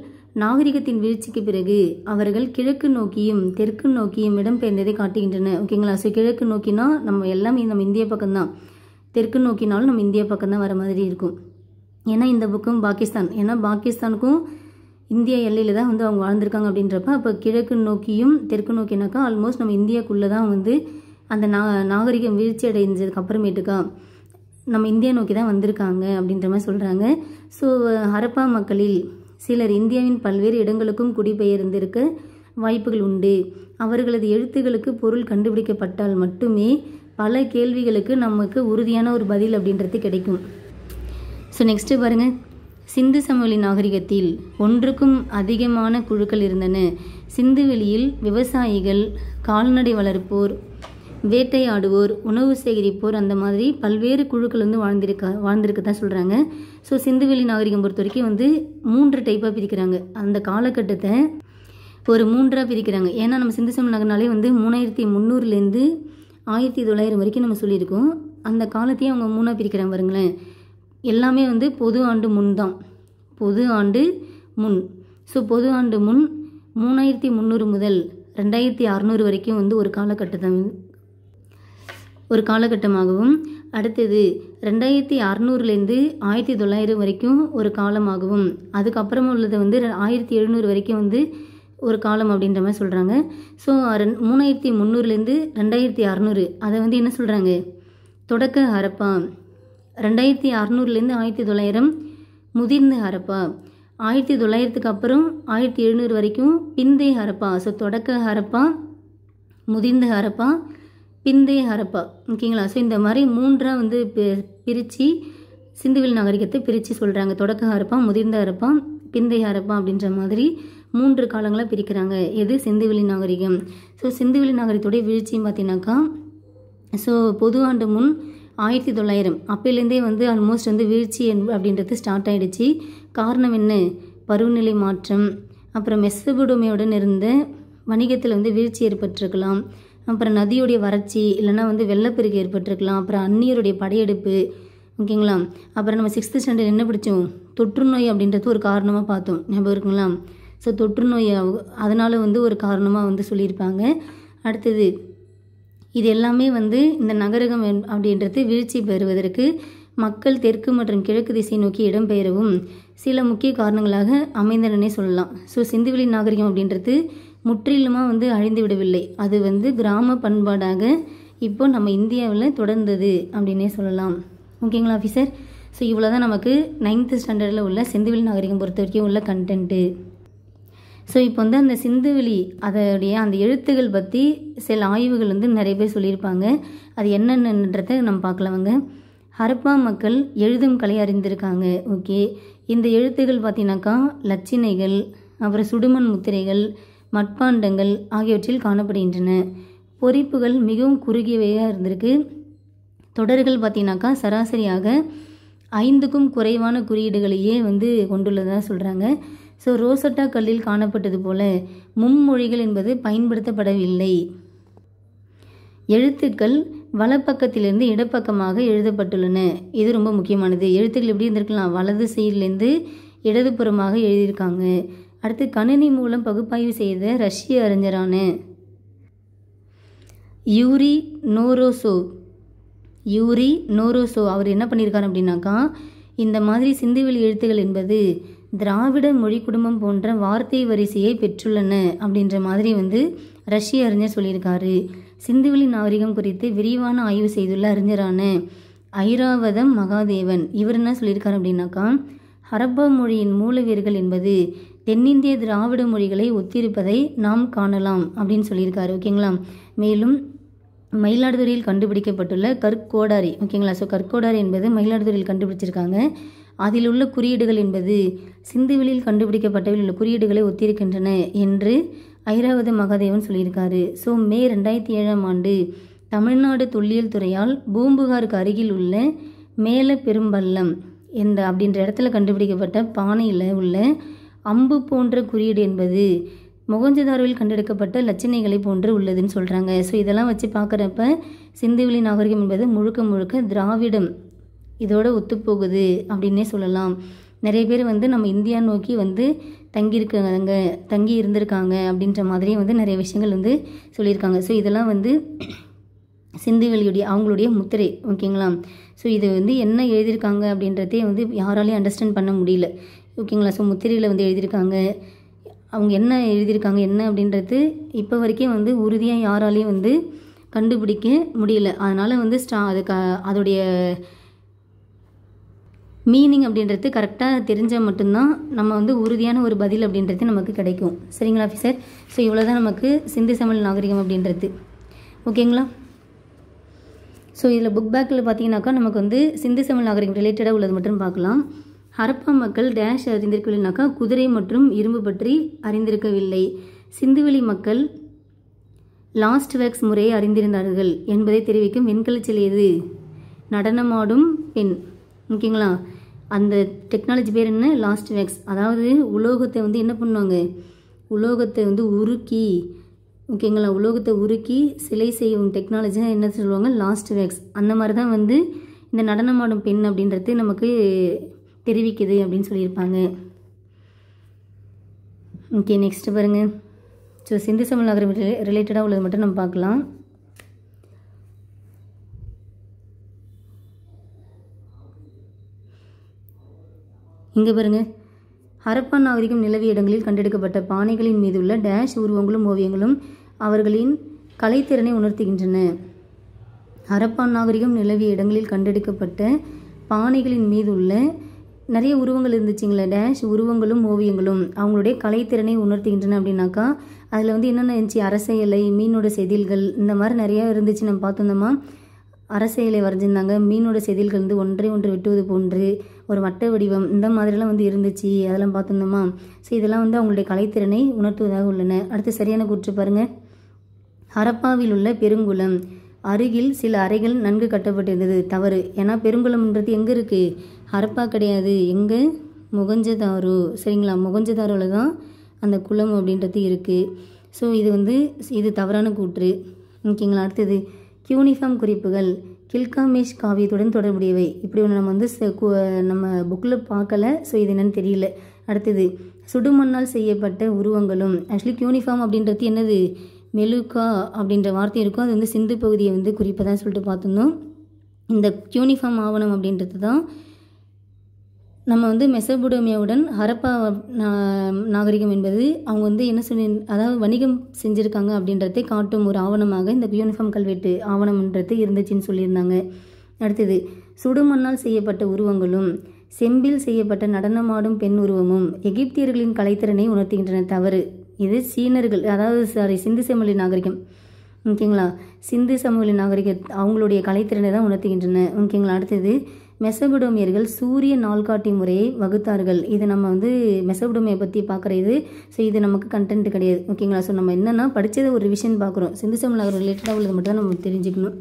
நாகரிகத்தின் வீழ்ச்சிக்கு பிறகு அவர்கள் கிழக்கு நோக்கியும் தெற்கு நோக்கியும் இடம்பெயர்ந்ததை காட்டுகின்றன. ஓகேங்களா. ஸோ கிழக்கு நோக்கினா நம்ம எல்லாமே நம்ம இந்திய பக்கம்தான், தெற்கு நோக்கினாலும் நம்ம இந்தியா பக்கம்தான் வர மாதிரி இருக்கும். ஏன்னா இந்த பக்கம் பாகிஸ்தான், ஏன்னா பாகிஸ்தானுக்கும் இந்தியா எல்லையில் தான் வந்து அவங்க வாழ்ந்திருக்காங்க அப்படின்றப்ப அப்போ கிழக்கு நோக்கியும் தெற்கு நோக்கினாக்கா ஆல்மோஸ்ட் நம்ம இந்தியாவுக்குள்ளே தான் வந்து அந்த நாகரிகம் வீழ்ச்சி அடைஞ்சதுக்கு அப்புறமேட்டுக்கா நம்ம இந்தியா நோக்கி தான் வந்திருக்காங்க அப்படின்ற மாதிரி சொல்கிறாங்க. ஸோ ஹரப்பா மக்களில் சிலர் இந்தியாவின் பல்வேறு இடங்களுக்கும் குடிபெயர்ந்திருக்க வாய்ப்புகள் உண்டு. அவர்களது எழுத்துக்களுக்கு பொருள் கண்டுபிடிக்கப்பட்டால் மட்டுமே பல கேள்விகளுக்கு நமக்கு உறுதியான ஒரு பதில் அப்படின்றது கிடைக்கும். ஸோ நெக்ஸ்ட்டு பாருங்கள், சிந்து சமவெளி நாகரிகத்தில் ஒன்றுக்கும் அதிகமான குழுக்கள் இருந்தன. சிந்துவெளியில் விவசாயிகள், கால்நடை வளர்ப்போர், வேட்டையாடுவோர், உணவு சேகரிப்போர், அந்த மாதிரி பல்வேறு குழுக்கள் வந்து வாழ்ந்திருக்க தான் சொல்கிறாங்க. ஸோ சிந்துவெளி நாகரிகம் பொறுத்த வரைக்கும் வந்து 3 டைப்பாக பிரிக்கிறாங்க. அந்த காலகட்டத்தை ஒரு 3ஆக பிரிக்கிறாங்க. ஏன்னா நம்ம சிந்து சமவெளி நகர்னாலே வந்து 3300லேருந்து 1900 வரைக்கும் நம்ம சொல்லியிருக்கோம். அந்த காலத்தையும் அவங்க 3ஆக பிரிக்கிறாங்க பாருங்களேன். எல்லாமே வந்து பொது ஆண்டு முன் தான், பொது ஆண்டு முன். ஸோ பொது ஆண்டு முன் 3300 முதல் 2600 வரைக்கும் வந்து ஒரு காலகட்டமாகவும், அடுத்தது 2600லேருந்து 1900 வரைக்கும் ஒரு காலமாகவும், அதுக்கப்புறமா உள்ளது வந்து 1700 வரைக்கும் வந்து ஒரு காலம் அப்படின்ற மாதிரி சொல்கிறாங்க. ஸோ 3300லேருந்து 2600 அதை வந்து என்ன சொல்கிறாங்க, தொடக்க ஹரப்பா. 2600லேருந்து 1900 முதிர்ந்த ஹரப்பா. 1900க்கு அப்புறம் 1700 வரைக்கும் பிந்தைய ஹரப்பா. ஸோ தொடக்க ஹரப்பா, முதிர்ந்த ஹரப்பா, பிந்தைய ஹரப்பா. ஓகேங்களா? ஸோ இந்த மாதிரி 3ஆக வந்து பிரித்து சிந்துவெளி நாகரிகத்தை பிரித்து சொல்கிறாங்க. தொடக்க ஹரப்பா, முதிர்ந்த ஹரப்பா, பிந்தைய ஹரப்பா அப்படின்ற மாதிரி 3 காலங்களாக பிரிக்கிறாங்க. எது? சிந்துவெளி நாகரிகம். ஸோ சிந்துவெளி நாகரிகத்துடைய வீழ்ச்சியும் பார்த்தீங்கன்னாக்கா, ஸோ பொது ஆண்டு முன் 1900 அப்போலேருந்தே வந்து ஆல்மோஸ்ட் வந்து வீழ்ச்சி அப்படின்றது ஸ்டார்ட் ஆகிடுச்சு. காரணம் என்ன? பருவநிலை மாற்றம், அப்புறம் மெசபடோமியாவுடன் இருந்த வணிகத்தில் வந்து வீழ்ச்சி ஏற்பட்டிருக்கலாம், அப்புறம் நதியுடைய வறட்சி, இல்லைனா வந்து வெள்ளப்பெருக்கு ஏற்பட்டிருக்கலாம், அப்புறம் அந்நியருடைய படையெடுப்பு. ஓகேங்களா? அப்புறம் நம்ம 6th ஸ்டாண்டர்ட் என்ன படித்தோம்? தொற்றுநோய் அப்படின்றது ஒரு காரணமாக பார்த்தோம். ஞாபகம் இருக்குங்களா? ஸோ தொற்றுநோய் அதனால் வந்து ஒரு காரணமாக வந்து சொல்லியிருப்பாங்க. அடுத்தது இது எல்லாமே வந்து இந்த நகரகம் அப்படின்றது வீழ்ச்சி பெறுவதற்கு மக்கள் தெற்கு மற்றும் கிழக்கு திசை நோக்கி இடம்பெயரவும் சில முக்கிய காரணங்களாக அமைந்தனே சொல்லலாம். ஸோ சிந்துவெளி நாகரிகம் அப்படின்றது முற்றிலுமாக வந்து அழிந்து விடவில்லை. அது வந்து கிராம பண்பாடாக இப்போ நம்ம இந்தியாவில் தொடர்ந்தது அப்படின்னே சொல்லலாம். ஓகேங்களா ஆஃபீஸர்? ஸோ இவ்வளோ தான் நமக்கு 9th ஸ்டாண்டர்டில் உள்ள சிந்துவெளி நாகரிகம் பொறுத்த வரைக்கும் உள்ள கண்டென்ட்டு. ஸோ இப்போ வந்து அந்த சிந்துவெளி அதோடைய அந்த எழுத்துகள் பற்றி சில ஆய்வுகள் வந்து நிறைய பேர் சொல்லியிருப்பாங்க. அது என்னென்னன்றதை நம்ம பார்க்கலாங்க. ஹரப்பா மக்கள் எழுதும் கலை அறிந்திருக்காங்க. ஓகே, இந்த எழுத்துகள் பார்த்தீங்கன்னாக்கா லட்சினைகள், அப்புறம் சுடுமண் முத்திரைகள், மட்பாண்டங்கள் ஆகியவற்றில் காணப்படுகின்றன. பொறிப்புகள் மிகவும் குறுகியவையாக இருந்திருக்கு. தொடர்கள் பார்த்தீங்கன்னாக்கா சராசரியாக 5க்கும் குறைவான குறியீடுகளையே வந்து கொண்டுள்ளதாக சொல்கிறாங்க. ஸோ ரோசட்டா கல்லில் காணப்பட்டது போல மும்மொழிகள் என்பது பயன்படுத்தப்படவில்லை. எழுத்துக்கள் வலப்பக்கத்திலிருந்து இடப்பக்கமாக எழுதப்பட்டுள்ளன. இது ரொம்ப முக்கியமானது. எழுத்துக்கள் எப்படி இருந்திருக்கலாம்? வலது சைட்லேருந்து இடதுபுறமாக எழுதியிருக்காங்க. அடுத்து கணினி மூலம் பகுப்பாய்வு செய்த ரஷ்ய அறிஞரான யூரி நோரோசோவ் அவர் என்ன பண்ணியிருக்காரு அப்படின்னாக்கா, இந்த மாதிரி சிந்துவெளி எழுத்துக்கள் என்பது திராவிட மொழி குடும்பம் போன்ற வார்த்தை வரிசையை பெற்றுள்ளன அப்படின்ற மாதிரி வந்து ரஷ்ய அறிஞர் சொல்லியிருக்காரு. சிந்துவெளி நாகரிகம் குறித்து விரிவான ஆய்வு செய்துள்ள அறிஞரான ஐராவதம் மகாதேவன் இவர் என்ன சொல்லியிருக்காரு அப்படின்னாக்கா, ஹரப்பா மொழியின் மூலவேர்கள் என்பது தென்னிந்திய திராவிட மொழிகளை ஒத்திருப்பதை நாம் காணலாம் அப்படின்னு சொல்லியிருக்காரு. ஓகேங்களா? மேலும் மயிலாடுதுறையில் கண்டுபிடிக்கப்பட்டுள்ள கற்கோடாரி. ஓகேங்களா? ஸோ கற்கோடாரி என்பது மயிலாடுதுறையில் கண்டுபிடிச்சிருக்காங்க. அதில் உள்ள குறியீடுகள் என்பது சிந்துவெளியில் கண்டுபிடிக்கப்பட்டவில் உள்ள குறியீடுகளை ஒத்திருக்கின்றன என்று ஐராவத மகாதேவன் சொல்லியிருக்காரு. ஸோ மே 2007 தமிழ்நாடு தொல்லியல் துறையால் பூம்புகாருக்கு அருகில் உள்ள மேல பெரும்பள்ளம் அப்படின்ற இடத்துல கண்டுபிடிக்கப்பட்ட பானையில் உள்ள அம்பு போன்ற குறியீடு என்பது மொகஞ்சதாரோவில் கண்டெடுக்கப்பட்ட லட்சணைகளை போன்று உள்ளதுன்னு சொல்கிறாங்க. ஸோ இதெல்லாம் வச்சு பார்க்குறப்ப சிந்துவெளி நாகரிகம் என்பது முழுக்க முழுக்க திராவிடம் இதோட ஒத்துப்போகுது அப்படின்னே சொல்லலாம். நிறைய பேர் வந்து நம்ம இந்தியா நோக்கி வந்து தங்கி இருந்திருக்காங்க அப்படின்ற மாதிரியே வந்து நிறைய விஷயங்கள் வந்து சொல்லியிருக்காங்க. ஸோ இதெல்லாம் வந்து சிந்துவெளியுடைய அவங்களுடைய முத்திரை. ஓகேங்களா? ஸோ இது வந்து என்ன எழுதியிருக்காங்க அப்படின்றதே வந்து யாராலையும் அண்டர்ஸ்டாண்ட் பண்ண முடியல. ஓகேங்களா? ஸோ முத்திரையில் வந்து எழுதியிருக்காங்க. அவங்க என்ன எழுதியிருக்காங்க என்ன அப்படின்றது இப்போ வரைக்கும் வந்து உறுதியாக யாராலையும் வந்து கண்டுபிடிக்க முடியல. அதனால் வந்து அதோடைய மீனிங் அப்படின்றது கரெக்டாக தெரிஞ்சால் மட்டும்தான் நம்ம வந்து உறுதியான ஒரு பதில் அப்படின்றது நமக்கு கிடைக்கும். சரிங்களா ஆஃபீஸர்? ஸோ இவ்வளோ தான் நமக்கு சிந்து சமவெளி நாகரிகம் அப்படின்றது. ஓகேங்களா? ஸோ இதில் புக் பேக்கில் பார்த்தீங்கன்னாக்கா நமக்கு வந்து சிந்து சமவெளி நாகரிகம் ரிலேட்டடாக உள்ளது மட்டும் பார்க்கலாம். ஹரப்பா மக்கள் டேஷ் அறிந்திருக்கவில்லைனாக்கா குதிரை மற்றும் இரும்பு பற்றி அறிந்திருக்கவில்லை. சிந்துவெளி மக்கள் லாஸ்ட் வேக்ஸ் முறையை அறிந்திருந்தார்கள் என்பதை தெரிவிக்கும் வெண்கலச்சிலை எது? நடனமாடும் பெண். ஓகேங்களா? அந்த டெக்னாலஜி பேர் என்ன? Last wax. அதாவது உலோகத்தை வந்து என்ன பண்ணுவாங்க? உலோகத்தை வந்து உருக்கி, ஓகேங்களா, உலோகத்தை உருக்கி சிலை செய்யும் டெக்னாலஜி என்ன சொல்லுவாங்க? Last wax. அந்த மாதிரி தான் வந்து இந்த நடனமாடும் பெண் அப்படின்றது நமக்கு தெரிவிக்குது அப்படின்னு சொல்லியிருப்பாங்க. ஓகே, நெக்ஸ்ட் பாருங்கள். ஸோ சிந்து சமவெளி நாகரிகம் ரிலேட்டடாக உள்ளது மட்டும் நம்ம பார்க்கலாம். இங்கே பாருங்கள், ஹரப்பா நாகரிகம் நிலவிய இடங்களில் கண்டெடுக்கப்பட்ட பானைகளின் மீது உள்ள டேஷ் உருவங்களும் ஓவியங்களும் அவர்களின் கலைத்திறனை உணர்த்துகின்றன. ஹரப்பா நாகரிகம் நிலவிய இடங்களில் கண்டெடுக்கப்பட்ட பானைகளின் மீது உள்ள நிறைய உருவங்கள் இருந்துச்சுங்களே, டேஷ் உருவங்களும் ஓவியங்களும் அவங்களுடைய கலைத்திறனை உணர்த்துகின்றன அப்படின்னாக்கா அதில் வந்து என்னென்ன இருந்துச்சு, அரச இலை, மீனோட செதில்கள், இந்த மாதிரி நிறையா இருந்துச்சு. நம்ம பார்த்தோம்மா, அரச இலை வரைஞ்சிருந்தாங்க, மீனோட செதில்கள் வந்து ஒன்றை ஒன்று வெட்டுவது போன்று ஒரு வட்ட வடிவம், இந்த மாதிரிலாம் வந்து இருந்துச்சு, அதெல்லாம் பார்த்துருந்தோமா. ஸோ இதெல்லாம் வந்து அவங்களுடைய கலைத்திறனை உணர்த்துவதாக உள்ளன. அடுத்து சரியான கூற்று பாருங்கள். ஹரப்பாவில் உள்ள பெருங்குளம் அருகில் சில அறைகள் நன்கு கட்டப்பட்டிருந்தது. தவறு. ஏன்னா பெருங்குளம்ன்றது எங்கே இருக்குது, ஹரப்பா கிடையாது, எங்கே, மொகஞ்சதாரோ. சரிங்களா, மொகஞ்சதாரோவில் தான் அந்த குளம் அப்படின்றது இருக்குது. ஸோ இது தவறான கூற்று. ஓகேங்களா. அடுத்தது யூனிஃபார்ம் குறிப்புகள் கில்காமேஷ் காவியத்துடன் தொடர்புடையவை. இப்படி ஒன்று நம்ம வந்து நம்ம புக்கில் பார்க்கல. ஸோ இது என்னன்னு தெரியல. அடுத்தது சுடுமண்ணால் செய்யப்பட்ட உருவங்களும். ஆக்சுவலி யூனிஃபார்ம் அப்படின்றது என்னது, மெலுக்கா அப்படின்ற வார்த்தை இருக்கும், அது வந்து சிந்து பகுதியை வந்து குறிப்பதான் சொல்லிட்டு பார்த்துருந்தோம். இந்த யூனிஃபார்ம் ஆவணம் அப்படின்றது தான் நம்ம வந்து மெசபடோமியாவுடன் ஹரப்பா நாகரிகம் என்பது அவங்க வந்து என்ன சொல்லி, அதாவது வணிகம் செஞ்சுருக்காங்க அப்படின்றதை காட்டும் ஒரு ஆவணமாக இந்த யூனிஃபார்ம் கல்வெட்டு ஆவணம்ன்றது இருந்துச்சுன்னு சொல்லியிருந்தாங்க. அடுத்தது சுடுமண்ணால் செய்யப்பட்ட உருவங்களும் செம்பில் செய்யப்பட்ட நடனமாடும் பெண் உருவமும் எகிப்தியர்களின் கலைத்திறனை உணர்த்துகின்றன. தவறு. இது சீனர்கள், அதாவது சிந்து சமவெளி நாகரிகம். ஓகேங்களா, சிந்து சமவெளி நாகரிக அவங்களுடைய கலைத்திறனை தான் உணர்த்துகின்றன. ஓகேங்களா. அடுத்தது மெசபடோமியர்கள் சூரிய நாள்காட்டி முறையை வகுத்தார்கள். இது நம்ம வந்து மெசபடோமியை பற்றி பார்க்குற இது. ஸோ இது நமக்கு கண்டென்ட் கிடையாது. ஓகேங்களா. ஸோ நம்ம என்னென்னா படித்தது ஒரு விஷயம் பார்க்குறோம், சிந்து சமவெளி நாகரிகம் ரிலேட்டடாக உள்ளது மட்டும் தான் நம்ம தெரிஞ்சுக்கணும்.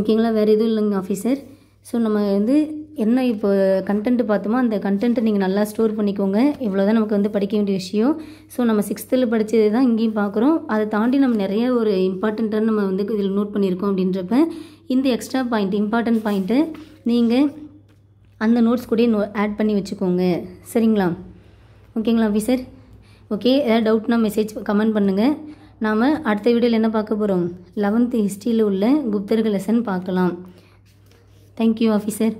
ஓகேங்களா, வேறு எதுவும் இல்லைங்க ஆஃபீஸர். ஸோ நம்ம வந்து என்ன இப்போ கண்டென்ட் பார்த்தோமோ அந்த கண்டென்ட்டை நீங்கள் நல்லா ஸ்டோர் பண்ணிக்கோங்க. இவ்வளோ தான் நமக்கு வந்து படிக்க வேண்டிய விஷயம். ஸோ நம்ம 6th படித்தது தான் இங்கேயும் பார்க்குறோம். அதை தாண்டி நம்ம நிறைய ஒரு இம்பார்ட்டண்ட்டான நம்ம வந்து இதில் நோட் பண்ணியிருக்கோம். அப்படின்றப்ப இந்த எக்ஸ்ட்ரா பாயிண்ட், இம்பார்ட்டன்ட் பாயிண்ட்டை நீங்கள் அந்த நோட்ஸ் கூட ஆட் பண்ணி வச்சுக்கோங்க. சரிங்களா. ஓகேங்களா ஆஃபீஸர். ஓகே, ஏதாவது டவுட்னா மெசேஜ் கமெண்ட் பண்ணுங்கள். நாம் அடுத்த வீடியோவில் என்ன பார்க்க போகிறோம், 11th ஹிஸ்ட்ரியில் உள்ள குப்தர்கள் லெசன் பார்க்கலாம். Thank you officer.